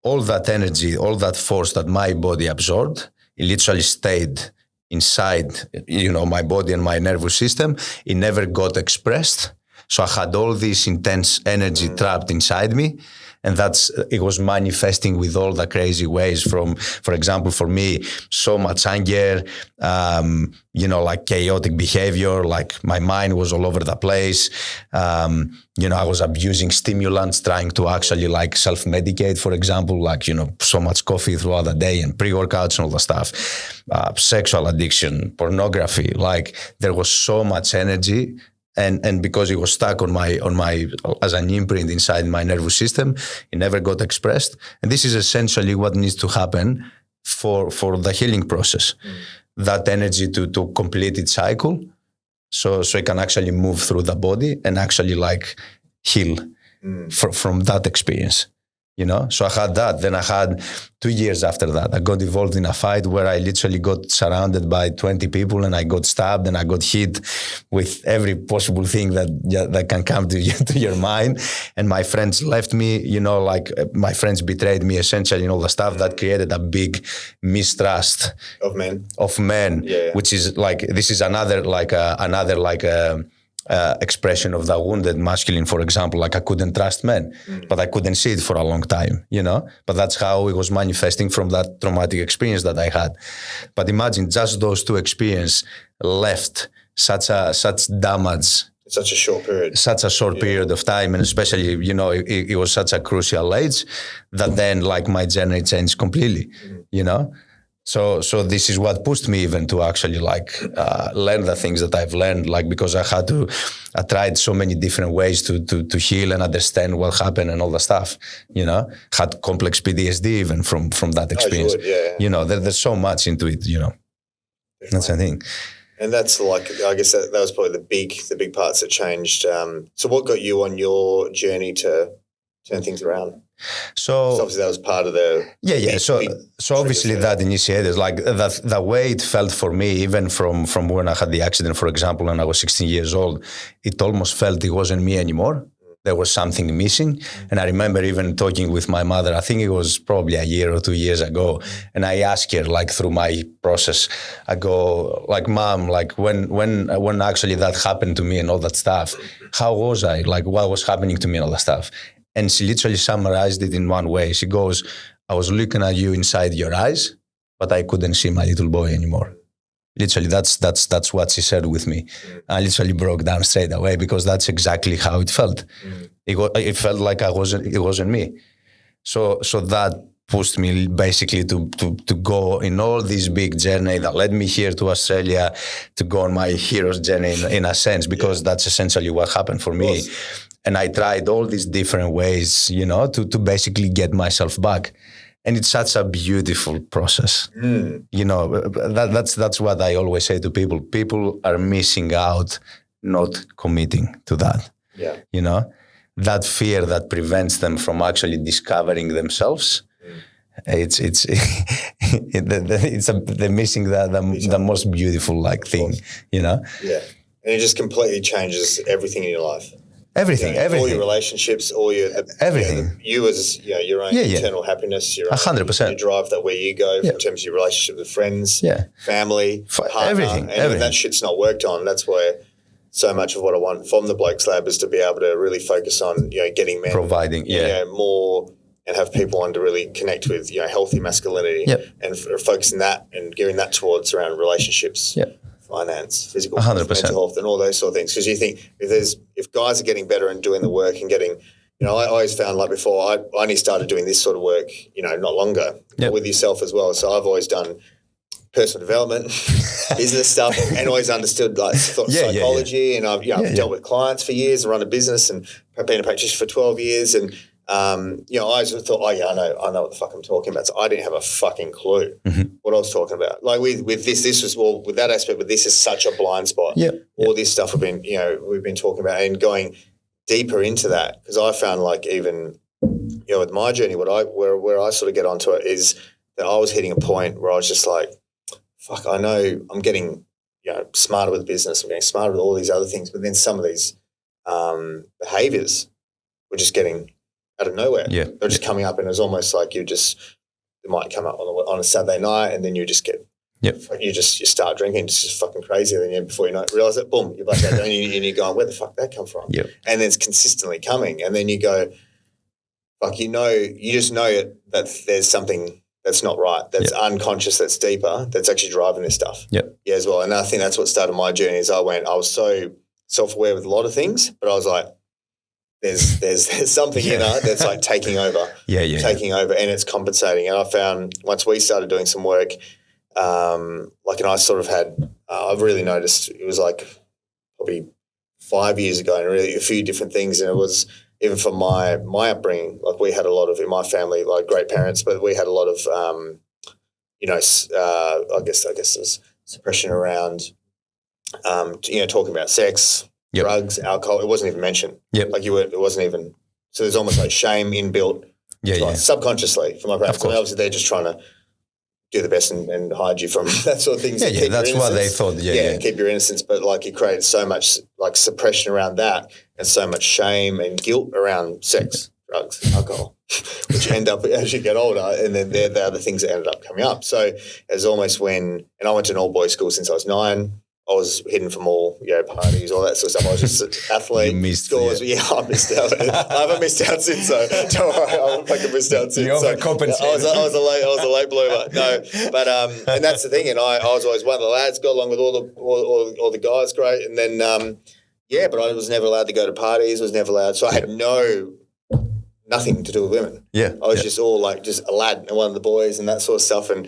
all that energy, all that force that my body absorbed, it literally stayed inside, my body and my nervous system. It never got expressed. So I had all this intense energy trapped inside me. And it was manifesting with all the crazy ways from, for example, for me, so much anger, like chaotic behavior, like my mind was all over the place. I was abusing stimulants, trying to actually like self-medicate, for example, like, so much coffee throughout the day and pre-workouts and all the stuff, sexual addiction, pornography, like there was so much energy. And because it was stuck on my as an imprint inside my nervous system, it never got expressed. And this is essentially what needs to happen for the healing process. That energy to complete its cycle, so it can actually move through the body and actually like heal from that experience. So I had that. Then I had 2 years after that. I got involved in a fight where I literally got surrounded by 20 people and I got stabbed and I got hit with every possible thing that can come to your mind. And my friends left me, my friends betrayed me essentially and all the stuff that created a big mistrust of men, which is like, this is another expression of the wounded masculine, for example, like I couldn't trust men, but I couldn't see it for a long time, but that's how it was manifesting from that traumatic experience that I had. But imagine just those two experiences left such damage. Such a short period of time. And especially, it was such a crucial age that then like my journey changed completely, So this is what pushed me even to actually learn the things that I've learned, because I tried so many different ways to heal and understand what happened and all the stuff, had complex PTSD even from that experience. There's so much into it, That's the thing. And that's I guess that was probably the big parts that changed. So what got you on your journey to turn things around? So obviously that was part of the So obviously that initiated the way it felt for me, even from when I had the accident, for example, when I was 16 years old, it almost felt it wasn't me anymore. There was something missing. And I remember even talking with my mother, I think it was probably a year or 2 years ago. And I asked her, through my process, I go, Mom, when actually that happened to me and all that stuff, how was I? What was happening to me and all that stuff? And she literally summarized it in one way. She goes, I was looking at you inside your eyes, but I couldn't see my little boy anymore. Literally, that's what she said with me. I literally broke down straight away because that's exactly how it felt. It felt like it wasn't me. So that pushed me basically to go in all this big journey that led me here to Australia, to go on my hero's journey in a sense, because that's essentially what happened for me. And I tried all these different ways, to basically get myself back. And it's such a beautiful process. That's what I always say to people. People are missing out not committing to that. That fear that prevents them from actually discovering themselves. They're missing the most beautiful thing, Yeah. And it just completely changes everything in your life. Everything. All your relationships, everything. You as your own internal happiness, your 100%. Your drive, that where you go in terms of your relationship with friends, family, partner, everything. When that shit's not worked on, that's where so much of what I want from the Blokes Lab is to be able to really focus on getting men, providing more, and have people on to really connect with healthy masculinity, and focusing that and gearing that towards around relationships. Finance, physical, 100%. mental health, and all those sort of things. Because you think if guys are getting better and doing the work and getting, I always found before I only started doing this sort of work, not long ago, with yourself as well. So I've always done personal development, business stuff, and always understood psychology. And I've dealt with clients for years, run a business, and been a practitioner for 12 years, and I always thought, I know what the fuck I'm talking about. So I didn't have a fucking clue what I was talking about. With this was with that aspect, but this is such a blind spot. All this stuff we've been talking about and going deeper into that, because I found even with my journey, where I sort of get onto it is that I was hitting a point where I was just like, fuck, I know I'm getting smarter with business, I'm getting smarter with all these other things, but then some of these behaviors were just getting out of nowhere. They're just coming up, and it was almost like they might come up on a Saturday night, and then you just get you start drinking, it's just fucking crazy. And then before you know it, realize it, boom, you're back out and you're going, where the fuck did that come from? Yep. And then it's consistently coming. And then you go, fuck, you just know that there's something that's not right, that's unconscious, that's deeper, that's actually driving this stuff. Yeah, as well. And I think that's what started my journey is I was so self-aware with a lot of things, but I was like, there's something in her that's like taking over. Taking over, and it's compensating. And I found once we started doing some work, and I sort of had, I've really noticed it was like probably 5 years ago and really a few different things. And it was even from my upbringing, like we had a lot of, in my family, like great parents, but we had a lot of, I guess there's suppression around, talking about sex, drugs, alcohol. It wasn't even mentioned. It wasn't even, so there's almost like shame inbuilt subconsciously from my parents. And obviously they're just trying to do the best and hide you from that sort of things. That's what they thought. Keep your innocence. But like it created so much like suppression around that and so much shame and guilt around sex, drugs, alcohol, which end up as you get older, and then they're the other things that ended up coming up. So it's almost and I went to an all-boys school since I was 9. I was hidden from all, parties, all that sort of stuff. I was just an athlete. You missed I missed out. I haven't missed out since, so don't worry, I haven't fucking missed out since. You overcompensated. I was a late bloomer. No, but and that's the thing. And I was always one of the lads, got along with all the guys, great. And then but I was never allowed to go to parties. Was never allowed. So I had nothing to do with women. I was just all like just a lad and one of the boys and that sort of stuff. And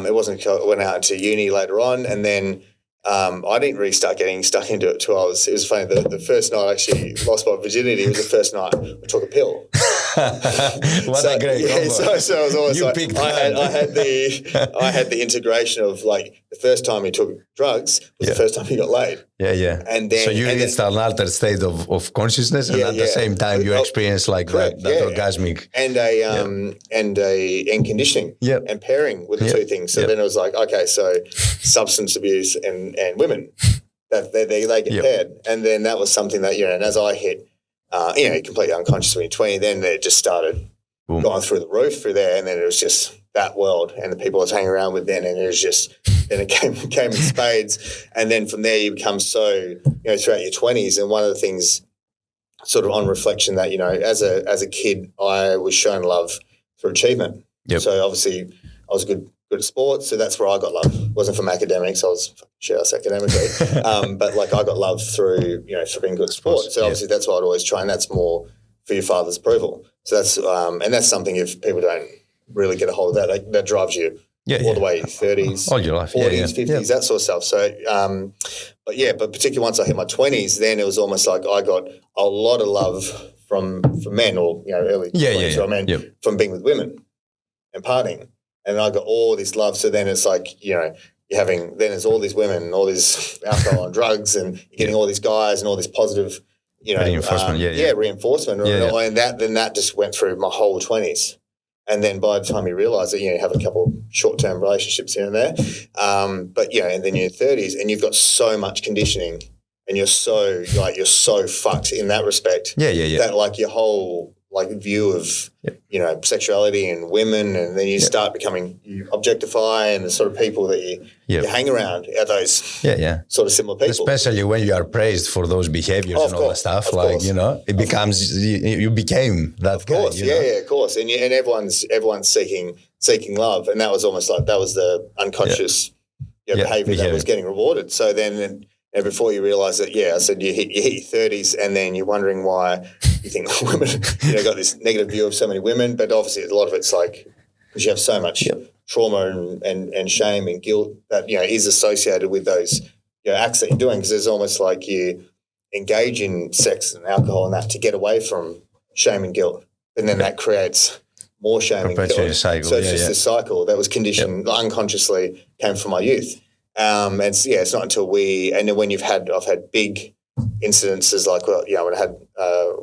it wasn't until I went out to uni later on, and then. I didn't really start getting stuck into it till it was funny, the first night I actually lost my virginity was the first night I took a pill. What a great combo. So it was almost you like I had the integration of like the first time you took drugs was the first time you got laid. And then, so you reached an altered state of consciousness, and at the same time you experienced like that orgasmic and conditioning and pairing with the two things. So then it was like, okay, so substance abuse and women that they get paired, and then that was something that and as I hit completely unconscious when you're 20, then it just started going through the roof through there, and then it was just that world and the people I was hanging around with then, and it was just then it came in spades, and then from there you become so throughout your 20s. And one of the things sort of on reflection that as a kid I was shown love through achievement. So obviously I was good at sports, so that's where I got love. It wasn't from academics. I was shit ass academically, but like I got love through for being good at sport. So obviously that's what I'd always try, and that's more for your father's approval. So that's and that's something if people don't really get a hold of that drives you all the way 30s, all your life, 40s, 50s, that sort of stuff. So, but particularly once I hit my 20s, then it was almost like I got a lot of love from men, or early 20s, from being with women and partying. And I got all this love. So then it's like, then there's all these women and all this alcohol and drugs, and you're getting all these guys and all this positive, reinforcement. Reinforcement. And that just went through my whole 20s. And then by the time you realise that, you have a couple short-term relationships here and there. And then you're 30s and you've got so much conditioning, and you're so fucked in that respect. That like your whole view of, sexuality and women, and then you start you objectify, and the sort of people that you hang around are those sort of similar people. Especially when you are praised for those behaviors and all that stuff, it becomes, you became that guy. Of course. And everyone's seeking love, and that was almost like, that was the unconscious behavior that was getting rewarded. So then, and before you realise that, I said you hit your 30s, and then you're wondering why you think women, got this negative view of so many women. But obviously a lot of it's like because you have so much trauma and shame and guilt that, is associated with those acts that you're doing, because it's almost like you engage in sex and alcohol and that to get away from shame and guilt. And then that creates more shame and guilt. Cycle. So it's just a cycle that was conditioned unconsciously, came from my youth. And it's not until when I've had big incidences like,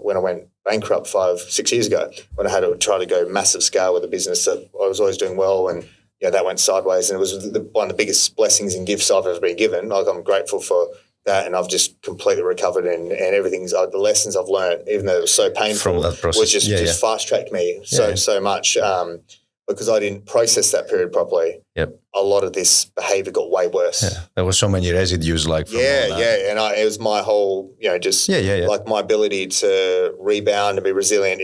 when I went bankrupt 5-6 years ago, when I had to try to go massive scale with a business that I was always doing well, and that went sideways, and it was one of the biggest blessings and gifts I've ever been given. Like, I'm grateful for that, and I've just completely recovered, and everything's the lessons I've learned, even though it was so painful, from that process, was just fast tracked me so much. because I didn't process that period properly, a lot of this behavior got way worse. Yeah. There were so many residues from all that. And it was my whole, like my ability to rebound and be resilient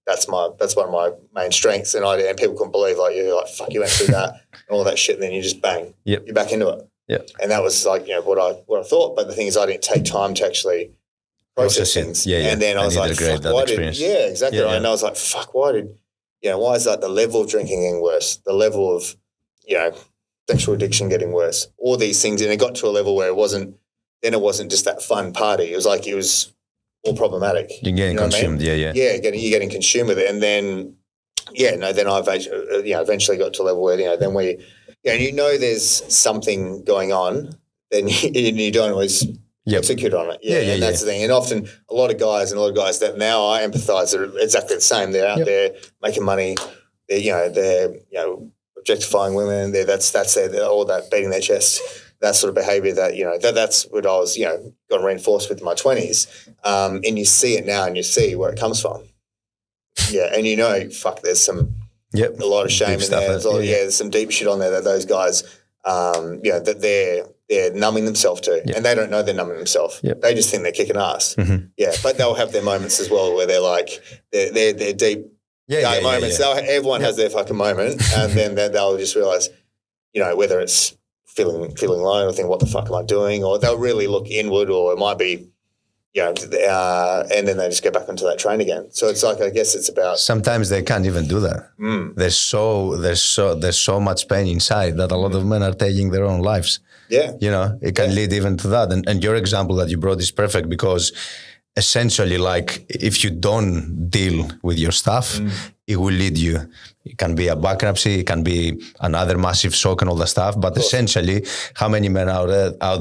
that's one of my main strengths. And people couldn't believe, like, you're like, fuck, you went through that and all that shit, and then you just bang, you're back into it. Yeah. And that was like, what I thought. But the thing is, I didn't take time to actually process things. And then I was like, fuck, why did, exactly right. And I was like, fuck, why is that the level of drinking getting worse? The level of, sexual addiction getting worse, all these things. And it got to a level where it wasn't just that fun party. It was like, it was all problematic. You're getting consumed. Yeah, you're getting consumed with it. And then, then I eventually got to a level where, then we, there's something going on, then you don't always execute on it. And that's the thing. And often a lot of guys that now I empathise are exactly the same. They're out there making money. They're objectifying women. That's all that beating their chest, that sort of behaviour that, that's what I was, got reinforced with in my 20s. And you see it now and you see where it comes from. Yeah. And fuck, there's some, a lot of shame in there. There's some deep shit on there that those guys, that they're numbing themselves to, and they don't know they're numbing themselves. They just think they're kicking ass. Yeah, but they'll have their moments as well where they're like, they're deep moments. Everyone has their fucking moment, and then they'll just realise, whether it's feeling low or think, what the fuck am I doing? Or they'll really look inward, or it might be, and then they just go back onto that train again. So it's like, I guess it's about. Sometimes they can't even do that. There's so much pain inside that a lot of men are taking their own lives. Yeah. It can lead even to that. And your example that you brought is perfect, because essentially, like, if you don't deal with your stuff, it will lead you. It can be a bankruptcy, it can be another massive shock and all that stuff. But essentially, how many men out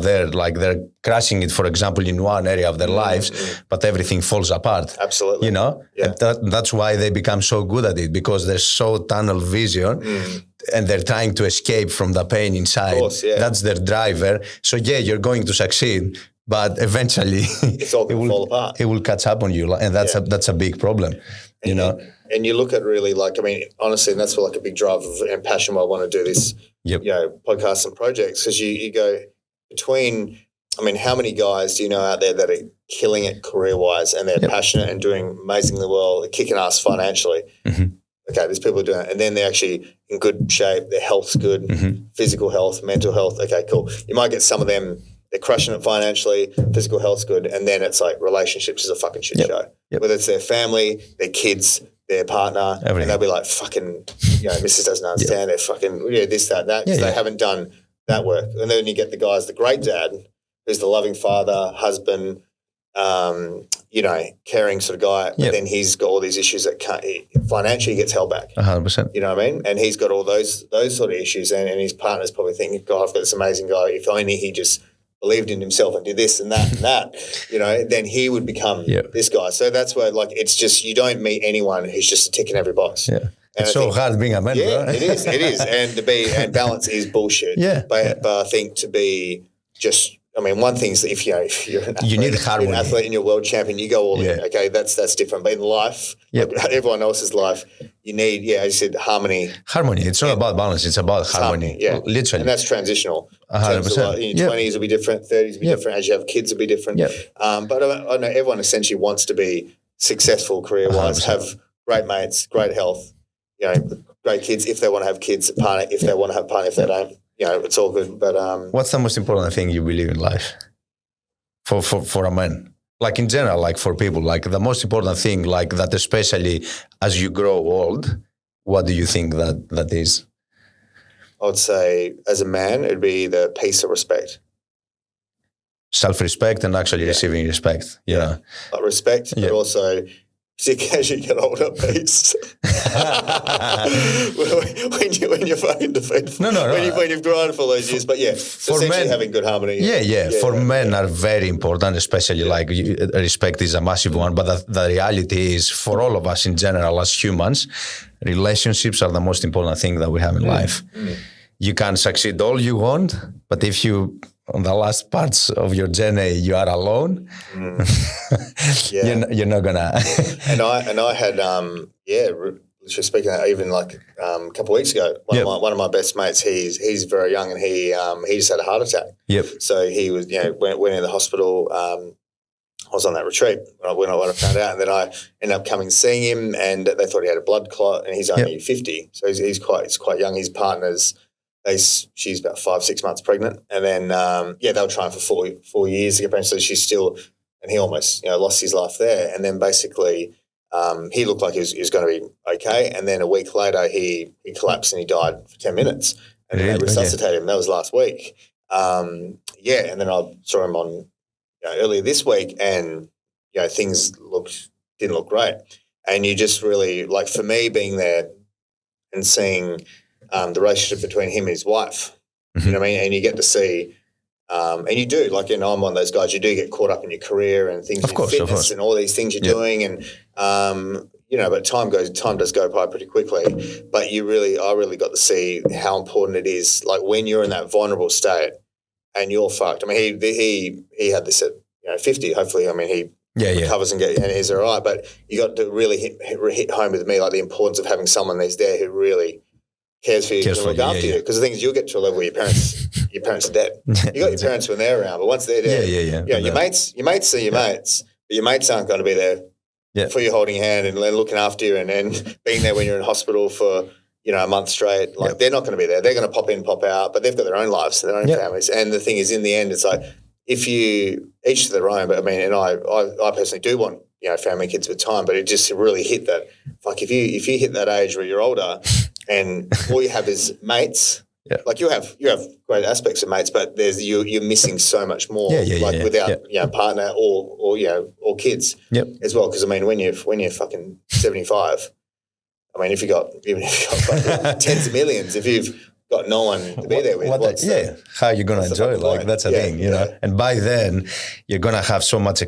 there, like, they're crashing it, for example, in one area of their lives, but everything falls apart. Absolutely. And that's why they become so good at it, because they're so tunnel vision. And they're trying to escape from the pain inside. Of course, that's their driver. So you're going to succeed, but eventually it's all going to fall apart. It will catch up on you, and that's a big problem. And you look at really, like, I mean, honestly, and that's like a big drive and passion why I want to do this, podcasts and projects, because you go between. I mean, how many guys do you know out there that are killing it career-wise, and they're passionate and doing amazingly well, kicking ass financially? Okay, there's people doing it, and then they're actually in good shape. Their health's good, physical health, mental health. Okay, cool. You might get some of them, they're crushing it financially, physical health's good, and then it's like relationships is a fucking shit show. Whether it's their family, their kids, their partner, everything. And they'll be like, fucking, Mrs. doesn't understand. They're fucking, this, that, that, because they haven't done that work. And then you get the guys, the great dad, who's the loving father, husband, caring sort of guy, but then he's got all these issues that financially gets held back. 100%. You know what I mean? And he's got all those sort of issues, and his partner's probably thinking, God, I've got this amazing guy. If only he just believed in himself and did this and that and that, then he would become this guy. So that's where, like, it's just, you don't meet anyone who's just a tick in every box. Yeah. And it's so hard being a man, bro. It is. And balance is bullshit. But I think to be just, I mean, one thing is that if you're an athlete and you're world champion, you go all in. Okay, that's different. But in life, like everyone else's life, you need, as you said, harmony. Harmony. It's not about balance. It's about harmony. Literally. And that's transitional. 100%. In your 20s will be different, 30s will be different. As you have kids, will be different. But I know everyone essentially wants to be successful career-wise, 100%. Have great mates, great health, great kids if they want to have kids, partner if they want to have partner, if they don't. It's all good. But what's the most important thing you believe in life for a man? Like in general, like for people, like the most important thing, like that, especially as you grow old, what do you think that is? I would say as a man, it'd be the peace of respect. Self-respect and actually receiving respect. Like respect, but also as you get older, peace. when you're fucking defeated. When you've grown for those years. But so for men, having good harmony. For men are very important, especially like respect is a massive one. But the reality is for all of us in general as humans, relationships are the most important thing that we have in life. You can succeed all you want, but if you on the last parts of your journey, you are alone. You're not gonna. and I had literally speaking of that, even like a couple of weeks ago, one of my best mates, he's very young and he just had a heart attack. Yep. So he was, went in the hospital. I was on that retreat when I found out, and then I ended up coming and seeing him, and they thought he had a blood clot, and he's only 50, so he's quite young. His partner's she's about 5-6 months pregnant, and then they were trying for 4 years to get pregnant. So she's still, and he almost lost his life there, and then basically he looked like he was going to be okay, and then a week later he collapsed and he died for 10 minutes, and then they resuscitated him. That was last week. And then I saw him on. Earlier this week, and things didn't look great, and you just really, like, for me, being there and seeing the relationship between him and his wife, you know what I mean, and you get to see, and you do, like, I'm one of those guys. You do get caught up in your career and things, fitness and all these things you're doing, and but time does go by pretty quickly. But I really got to see how important it is, like when you're in that vulnerable state. And you're fucked. I mean, he had this at 50. Hopefully, I mean, he recovers and he's all right. But you got to really hit home with me, like the importance of having someone that's there who really cares for you and look after you. Because the thing is, you'll get to a level where your parents are dead. You got your parents when they're around, but once they're dead, your mates are your mates, but your mates aren't going to be there for you holding your hand and looking after you, and then being there when you're in hospital for a month straight. Like they're not going to be there. They're going to pop in, pop out, but they've got their own lives, their own families. And the thing is, in the end, it's like if you each to their own. But I mean, and I personally do want family, kids with time. But it just really hit that. Like if you hit that age where you're older and all you have is mates. Yeah. Like you have great aspects of mates, but you're missing so much more. Without partner or kids as well. Because I mean, when you're fucking 75. I mean, if you've got tens of millions, if you've got no one to be there with, how are you going to enjoy it? Like, that's a thing, you know. And by then, you're going to have so much,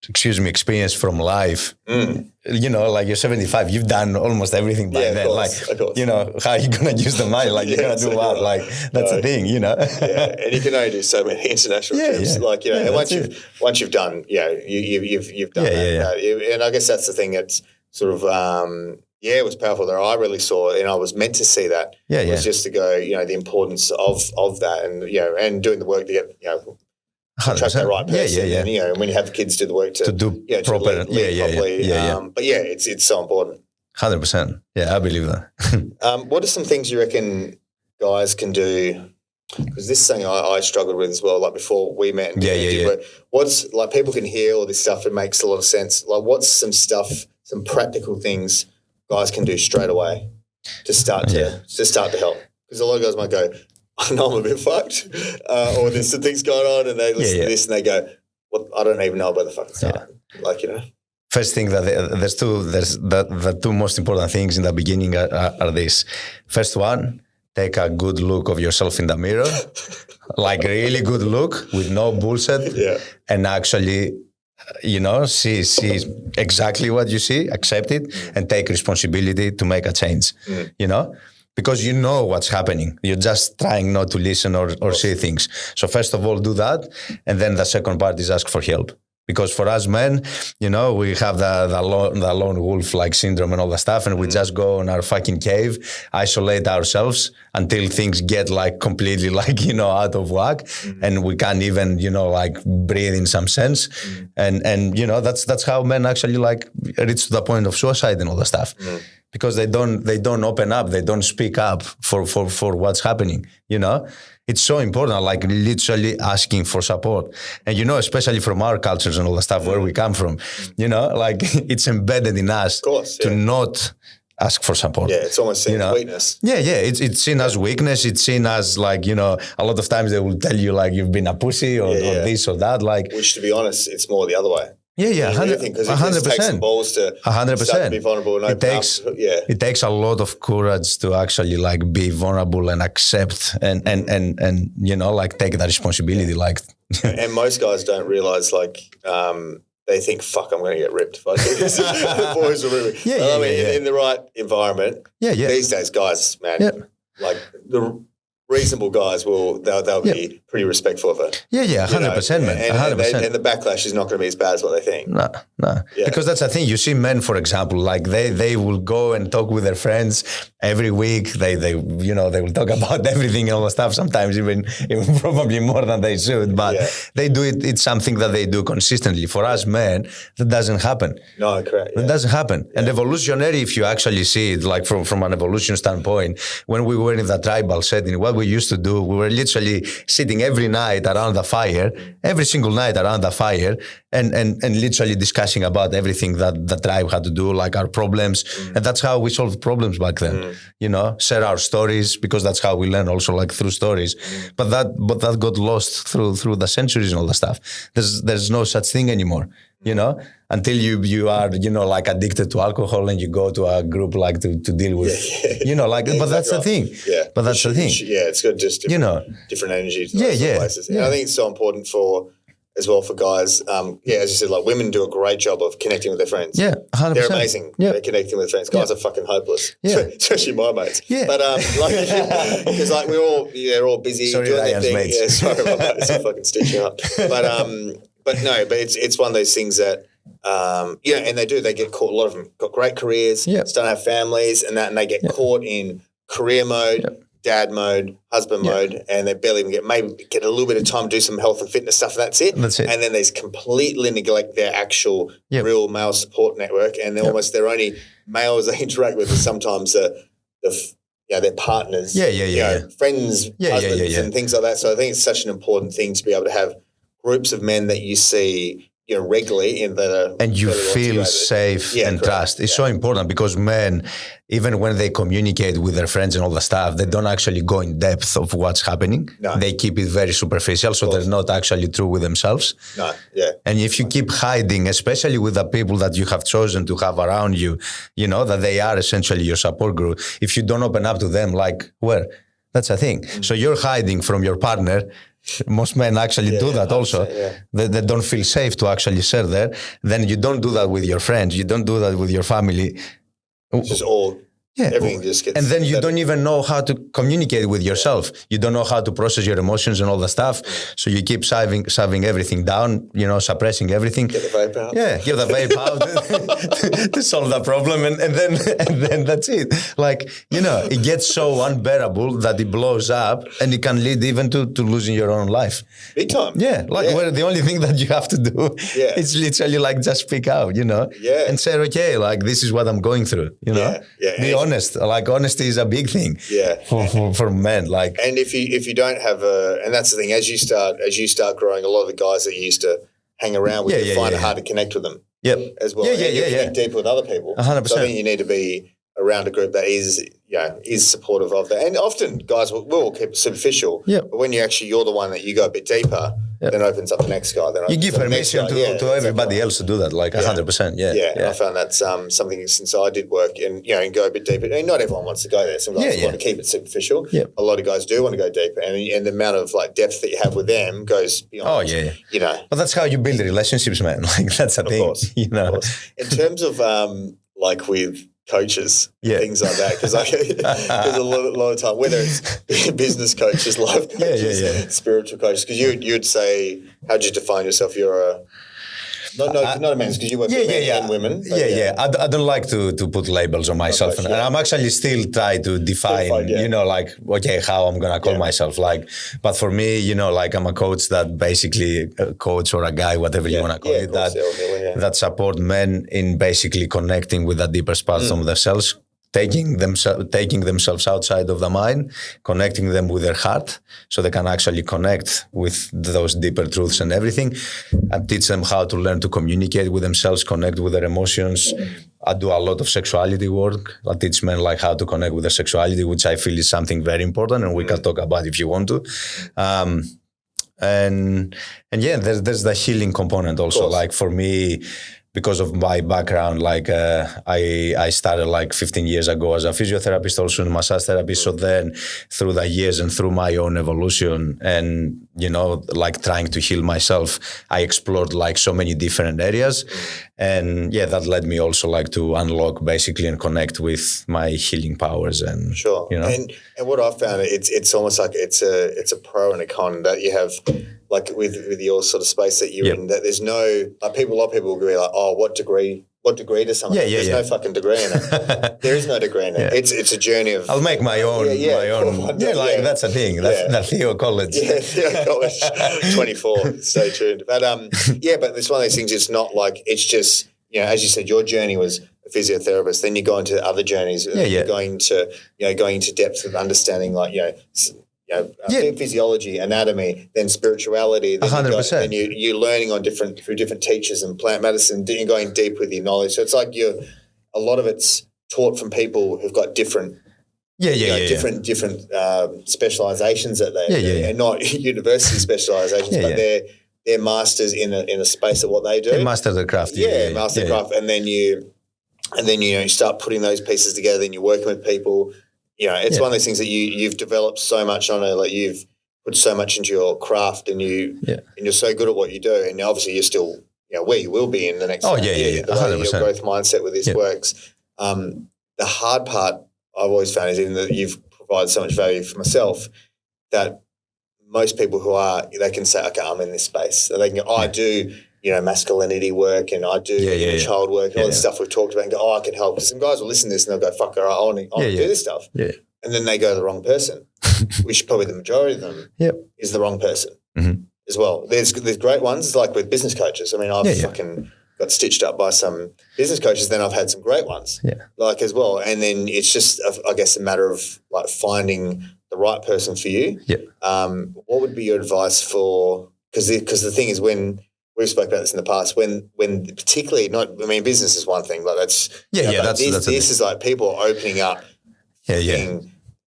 experience from life. Like you're 75, you've done almost everything by then. Course, like, how are you going to use the money? Like, you're going to do what? Like, that's a thing, and you can only do so many international trips. Like, and once you've done, you've done that. And I guess that's the thing. It's sort of. It was powerful there. I really saw it, and I was meant to see that. It was just to go, the importance of that, and and doing the work to get, attract that right person. And when you have the kids do the work to do proper, to lead properly. But it's so important. 100%. Yeah, I believe that. What are some things you reckon guys can do? Because this is something I struggled with as well. Like before we met, and what's like people can hear all this stuff. It makes a lot of sense. Like, what's some practical things guys can do straight away to start to help? Because a lot of guys might go, I know I'm a bit fucked, or there's some things going on, and they listen to this and they go, well, I don't even know where the fuck to start. Like, First thing that the two most important things in the beginning are this. First one, take a good look of yourself in the mirror, like really good look with no bullshit, and actually see exactly what you see, accept it, and take responsibility to make a change, because you know what's happening. You're just trying not to listen or see things. So first of all, do that. And then the second part is ask for help. Because for us men, we have the lone wolf like syndrome and all that stuff, and we just go in our fucking cave, isolate ourselves until things get like completely like, out of whack, and we can't even, like breathe in some sense. And that's how men actually like reach to the point of suicide and all that stuff. Because they don't open up, they don't speak up for what's happening, It's so important, like literally asking for support. And, especially from our cultures and all the stuff where we come from, like it's embedded in us to not ask for support. Yeah, it's almost seen as weakness. Yeah, it's seen as weakness. It's seen as like, a lot of times they will tell you like you've been a pussy or this or that. Like, which, to be honest, it's more the other way. Yeah, 100%. Because it takes some balls to 100%. Start to be vulnerable and open up. It takes a lot of courage to actually like be vulnerable and accept and like take that responsibility. Like, and most guys don't realize like they think, "Fuck, I'm going to get ripped." If I do this. The boys will rip me. In the right environment. These days, guys, man, like reasonable guys they'll be pretty respectful of it. Yeah, 100%, man. 100%. And the backlash is not going to be as bad as what they think. No. Yeah. Because that's the thing. You see men, for example, like they will go and talk with their friends every week. They will talk about everything and all the stuff. Sometimes even probably more than they should. But they do it. It's something that they do consistently. For us men, that doesn't happen. No, correct. That doesn't happen. Yeah. And evolutionary, if you actually see it, like from an evolution standpoint, when we were in the tribal setting, what we used to do, we were literally sitting every night around the fire, every single night around the fire, and literally discussing about everything that the tribe had to do, like our problems. And that's how we solved problems back then. Share our stories, because that's how we learn also, like through stories. But that got lost through the centuries and all the stuff. There's no such thing anymore. Until you are, like addicted to alcohol and you go to a group like to deal with, but that's the thing. Yeah. But that's the thing. Yeah, it's got just different energies. Places. And I think it's so important for guys. As you said, like women do a great job of connecting with their friends. Yeah, 100%. They're amazing. Yeah. They're connecting with friends. Guys are fucking hopeless. Yeah. Especially my mates. Yeah. But because like they're all busy doing their thing. Mates. Yeah, sorry about that. It's a fucking stitch you up. But it's one of those things that and they get caught. A lot of them got great careers, starting to have families, and they get caught in career mode, dad mode, husband mode, and they barely even get a little bit of time to do some health and fitness stuff. And that's it. And then they completely neglect their actual real male support network, and they're almost their only males they interact with is sometimes their partners, friends, husbands, and things like that. So I think it's such an important thing to be able to have groups of men that you see regularly and you feel safe and trust. It's so important, because men, even when they communicate with their friends and all the stuff, they don't actually go in depth of what's happening. No. They keep it very superficial, so they're not actually true with themselves. No, yeah. And if you keep hiding, especially with the people that you have chosen to have around you, that they are essentially your support group, if you don't open up to them, that's a thing. So you're hiding from your partner. Most men actually do that also. They don't feel safe to actually share there. Then you don't do that with your friends. You don't do that with your family. It's just all, everything just gets... And then you don't even know how to communicate with yourself. You don't know how to process your emotions and all the stuff. So you keep shoving everything down, suppressing everything. Get the vape out. Yeah, get the vape out to solve the problem. And then that's it. It gets so unbearable that it blows up, and it can lead even to losing your own life. Big time. Yeah, where the only thing that you have to do is literally just speak out, and say, okay, this is what I'm going through, Be honest. Honesty is a big thing. For men. And if you don't have and that's the thing, as you start growing, a lot of the guys that you used to hang around with, you find it hard to connect with them. As well. You connect deep with other people. 100%. So I think you need to be around a group that is supportive of that. And often guys will keep it superficial. But when you're the one that you go a bit deeper, then opens up the next guy. Then you give permission to everybody else to do that, 100%. And I found that's something since I did work and go a bit deeper. And not everyone wants to go there. Some guys want to keep it superficial. A lot of guys do want to go deeper, and the amount of depth that you have with them goes beyond. But that's how you build relationships, man. That's the thing. Course, of course. In terms of with coaches, things like that, because there's a lot of time, whether it's business coaches, life coaches, spiritual coaches, because you'd say, how'd you define yourself? You're a not a man, because you work with men and women. I don't like to put labels on myself, and I'm actually still trying to define, how I'm gonna call myself. But for me, I'm a coach that basically a coach or a guy, whatever you wanna call it, that support men in basically connecting with the deeper parts of themselves. Taking themselves outside of the mind, connecting them with their heart, so they can actually connect with those deeper truths and everything, and teach them how to learn to communicate with themselves, connect with their emotions. I do a lot of sexuality work. I teach men how to connect with their sexuality, which I feel is something very important, and we can talk about if you want to. There's the healing component also. For me, because of my background, like I started like 15 years ago as a physiotherapist, also in massage therapy. So then through the years and through my own evolution and, you know, like trying to heal myself, I explored like so many different areas. And yeah, that led me also like to unlock basically and connect with my healing powers. And sure. You know? And what I've found, it's almost like it's a pro and a con that you have, like with your sort of space that you're in, that there's no, like a lot of people will be like, oh, what degree does someone have? There's no fucking degree in it. There is no degree in it. It's a journey of... I'll make my own. That's a thing. That's Theo College. Yeah, Theo College, 24. Stay tuned. But but it's one of those things, it's not like, it's just, you know, as you said, your journey was a physiotherapist, then you go into other journeys. You're going into depth of understanding, like, physiology, anatomy, then spirituality, then 100%. Then you're learning through different teachers and plant medicine, you're going deep with your knowledge. So it's like a lot of it's taught from people who've got different different specializations that and not university specializations, but they're masters in a space of what they do. They master the craft. Master the craft, and then you start putting those pieces together, and you're working with people. You know, it's one of those things that you've developed so much on it, like you've put so much into your craft, and you're so good at what you do, and obviously you're still, you know, where you will be in the next. The way 100%. Your growth mindset with this works. The hard part I've always found is, even that you've provided so much value for myself, that most people they can say, okay, I'm in this space. So they can go, I do, you know, masculinity work, and I do child work, and all this stuff we've talked about, and go, I can help. Because some guys will listen to this and they'll go, fuck, all right, I want to do this stuff. Yeah. And then they go to the wrong person, which probably the majority of them is the wrong person as well. There's great ones. It's like with business coaches. I mean, I've fucking got stitched up by some business coaches, then I've had some great ones like as well. And then it's just, I guess, a matter of like finding the right person for you. What would be your advice for, because the thing is, when we've spoke about this in the past, when particularly business is one thing, but that's this is like people are opening up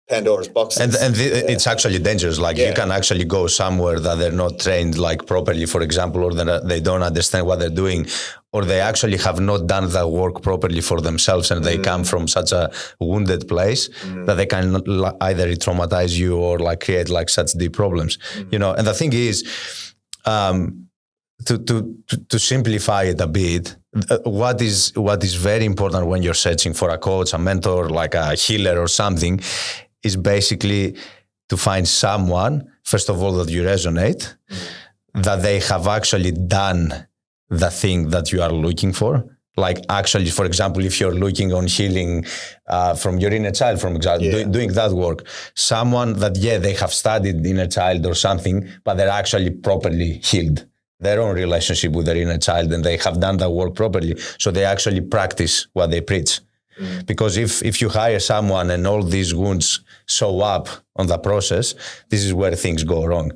Pandora's box, and it's actually dangerous. Like you can actually go somewhere that they're not trained like properly, for example, or that they don't understand what they're doing, or they actually have not done the work properly for themselves, and they come from such a wounded place that they can either traumatize you or like create like such deep problems, you know. And the thing is, to simplify it a bit, what is very important when you're searching for a coach, a mentor, like a healer or something, is basically to find someone, first of all, that you resonate, that they have actually done the thing that you are looking for. Like actually, for example, if you're looking on healing from your inner child, for example, doing that work, someone that, they have studied inner child or something, but they're actually properly healed their own relationship with their inner child, and they have done that work properly. So they actually practice what they preach. Because if you hire someone and all these wounds show up on the process, this is where things go wrong,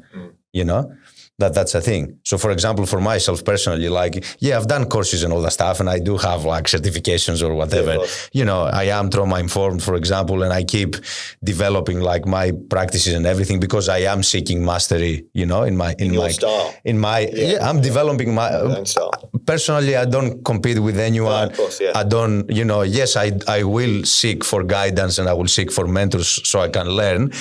you know? That's a thing. So for example, for myself personally, like, I've done courses and all that stuff, and I do have like certifications or whatever. You know, I am trauma informed, for example, and I keep developing like my practices and everything, because I am seeking mastery, you know, in my style. I'm developing my own style. Personally, I don't compete with anyone. Of course, I don't, you know, yes, I will seek for guidance and I will seek for mentors so I can learn,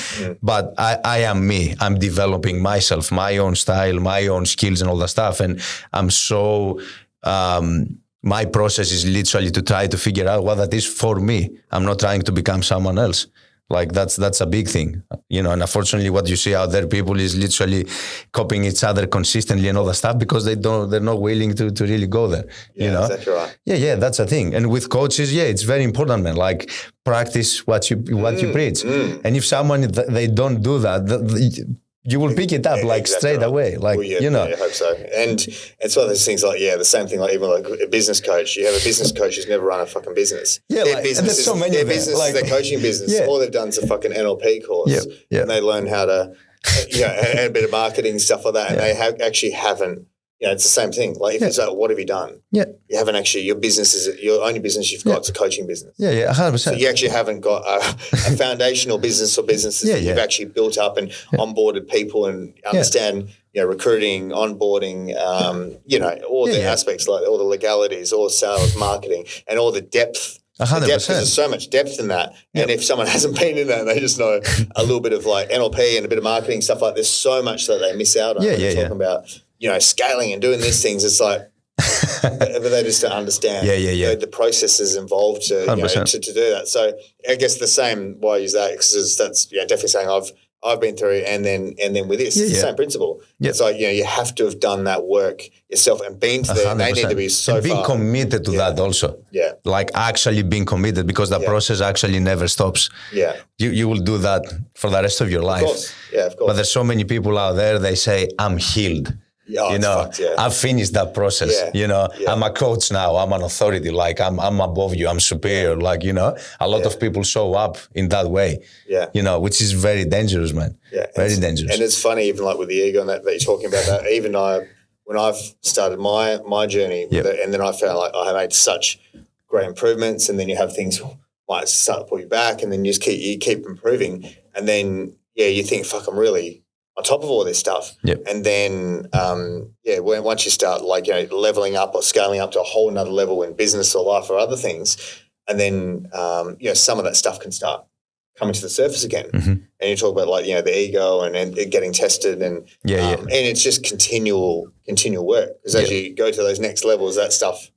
but I am me. I'm developing myself, my own style, my own skills and all that stuff. And I'm so, my process is literally to try to figure out what that is for me. I'm not trying to become someone else. Like that's a big thing, you know, and unfortunately what you see out there, people is literally copying each other consistently and all that stuff, because they're not willing to really go there, you know? Exactly right. That's a thing. And with coaches, it's very important, man. Like practice what you preach. And if someone, they don't do that, you will pick it up like straight away. Like, you know. I hope so. And it's one of those things like, the same thing, like even like a business coach. You have a business coach who's never run a fucking business. Their business is, so many their business is their coaching business. All they've done is a fucking NLP course. And they learn how to, and a bit of marketing, stuff like that. And they actually haven't, it's the same thing. Like, if it's like, what have you done? Yeah. You haven't actually, your only business you've got is a coaching business. Yeah, 100%. So you actually haven't got a foundational business or businesses that you've actually built up and onboarded people and understand, recruiting, onboarding, all the aspects, like all the legalities, all sales, marketing, and all the depth. 100%. There's so much depth in that. And if someone hasn't been in that and they just know a little bit of like NLP and a bit of marketing stuff, like there's so much that they miss out on. Talking about, scaling and doing these things. It's like, but they just don't understand the processes involved to do that. So I guess the same why I use that, because that's definitely something I've been through, and then with this, it's the same principle. It's like, you have to have done that work yourself and been to there. They need to be so and being far. committed to that also. Yeah. Like actually being committed, because the process actually never stops. Yeah. You will do that for the rest of your life. Of course. Yeah, of course. But there's so many people out there, they say, I'm healed. I've finished that process. I'm a coach now. I'm an authority. Like I'm above you. I'm superior. Like, a lot of people show up in that way. Yeah. Which is very dangerous, man. Yeah. Very dangerous. And it's funny, even like with the ego and that you're talking about that, even when I've started my journey with it, and then I found like I made such great improvements, and then you have things might start to pull you back, and then you keep improving. And then, you think, fuck, I'm really on top of all this stuff. Yep. And then, once you start like, leveling up or scaling up to a whole nother level in business or life or other things, and then, some of that stuff can start coming to the surface again. Mm-hmm. And you talk about like, the ego and it getting tested and it's just continual work. Because as you go to those next levels, that stuff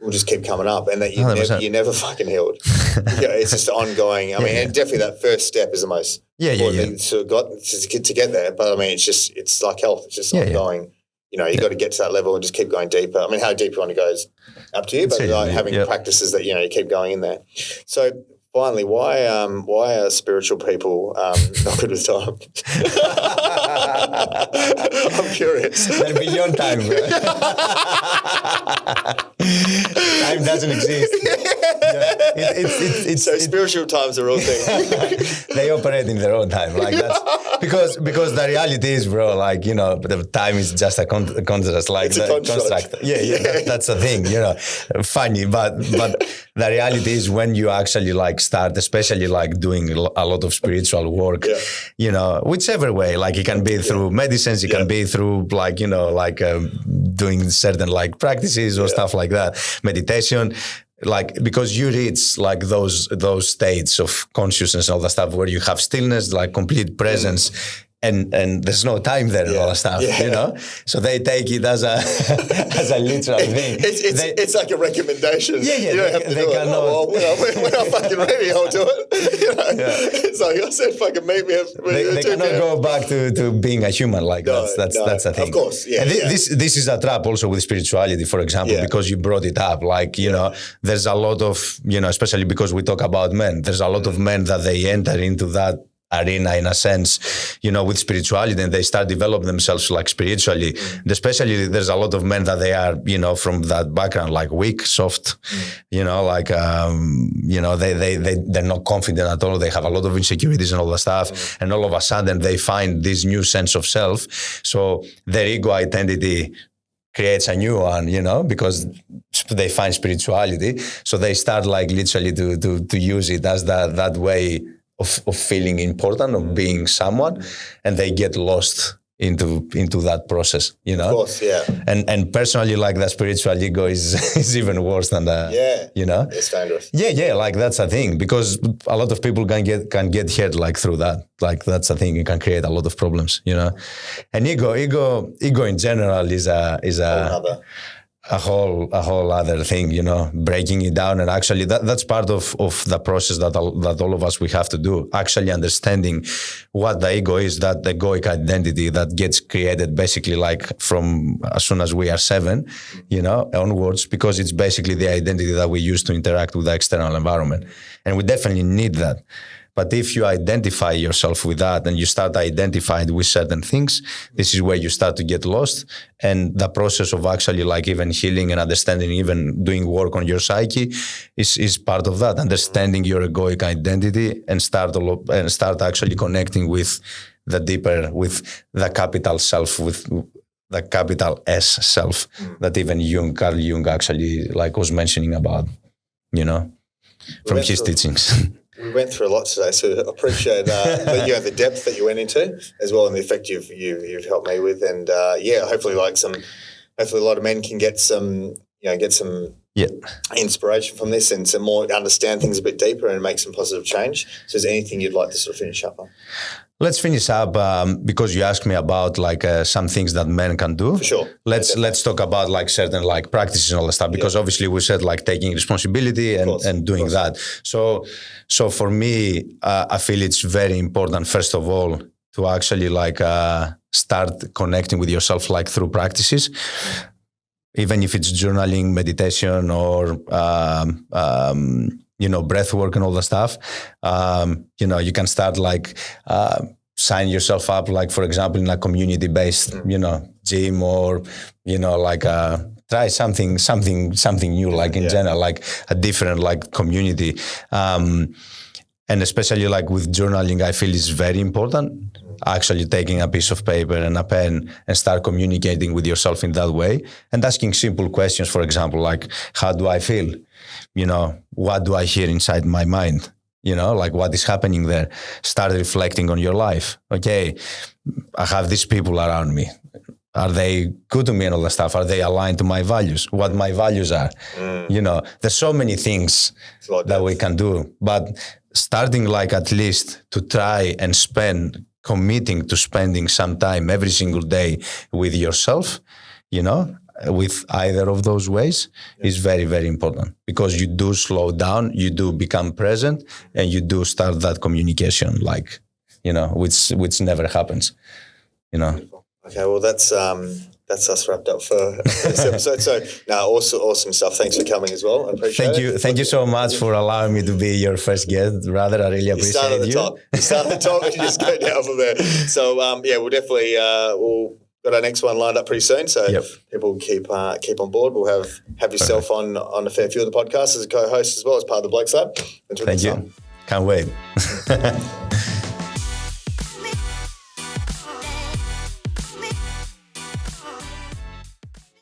will just keep coming up, and that you never fucking healed. It's just ongoing. I mean, and definitely that first step is the most important to get there. But I mean, it's like health. It's just ongoing. You got to get to that level and just keep going deeper. I mean, how deep you want to go is up to you, but like having practices that, you keep going in there. So finally, why are spiritual people not good with time? I'm curious. They're beyond time, bro. Time doesn't exist. So spiritual time's a real thing. They operate in their own time, like that's because the reality is, bro. Like the time is just a contrast, like it's a construct. That's the thing. Funny, but the reality is when you actually like start, especially like doing a lot of spiritual work, whichever way, like it can be through medicines, it can be through like doing certain like practices or stuff like that, meditation. Like, because you reach like those states of consciousness and all that stuff where you have stillness, like complete presence, and there's no time there and all that stuff, So they take it as a literal thing. It's like a recommendation. You don't have to do it. When I'm fucking ready, I'll do it. It's like I said, fucking meet me. They cannot go back to being a human. Like that's the thing. Of course, And this is a trap also with spirituality, for example, because you brought it up. Like there's a lot of especially because we talk about men. There's a lot of men that they enter into that arena in a sense, with spirituality, and they start developing themselves like spiritually. Especially there's a lot of men that they are, from that background, like weak, soft, they're not confident at all. They have a lot of insecurities and all that stuff. And all of a sudden they find this new sense of self. So their ego identity creates a new one, because they find spirituality. So they start like literally to use it as that way of feeling important, of being someone, and they get lost into that process, Of course, And personally, like the spiritual ego is even worse than the, It's dangerous. Like that's the thing, because a lot of people can get hurt like through that. Like that's the thing, it can create a lot of problems, And ego in general is a whole other thing, breaking it down. And actually that's part of the process that all of us, we have to do, actually understanding what the ego is, that egoic identity that gets created basically like from as soon as we are 7, onwards, because it's basically the identity that we use to interact with the external environment. And we definitely need that. But if you identify yourself with that and you start identifying with certain things, this is where you start to get lost. And the process of actually like even healing and understanding, even doing work on your psyche is part of that. Understanding your egoic identity and start actually connecting with the deeper, with the capital self, with the capital S self that even Carl Jung actually like was mentioning about, you know, from his teachings. We went through a lot today, so I appreciate the depth that you went into as well, and the effect you've helped me with, and hopefully a lot of men can get some inspiration from this and some more understand things a bit deeper and make some positive change. So, is there anything you'd like to sort of finish up on? Let's finish up because you asked me about like some things that men can do. For sure. Let's talk about like certain like practices and all that stuff because obviously we said like taking responsibility and doing that. So for me, I feel it's very important first of all to actually like start connecting with yourself like through practices, even if it's journaling, meditation, or breath work and all the stuff. You can start like sign yourself up, like for example, in a community-based, gym, or try something new, like in general, like a different like community. And especially like with journaling, I feel is very important. Actually taking a piece of paper and a pen and start communicating with yourself in that way and asking simple questions, for example, like, how do I feel? What do I hear inside my mind? Like what is happening there? Start reflecting on your life. Okay, I have these people around me. Are they good to me and all that stuff? Are they aligned to my values? What my values are? There's so many things that we can do, but starting like at least to try and committing to spending some time every single day with yourself, with either of those ways is very, very important because you do slow down, you do become present, and you do start that communication, like, which never happens, Okay, well, that's us wrapped up for this episode. So, awesome stuff. Thanks for coming as well. I appreciate it. Thank you so much for allowing me to be your first guest. Rather, I really appreciate you. You start at the top and you just go down from there. So, we'll definitely we'll got our next one lined up pretty soon. So people keep on board. We'll have yourself on a fair few of the podcasts as a co-host as well as part of the Blokes Lab. Thank you. Can't wait.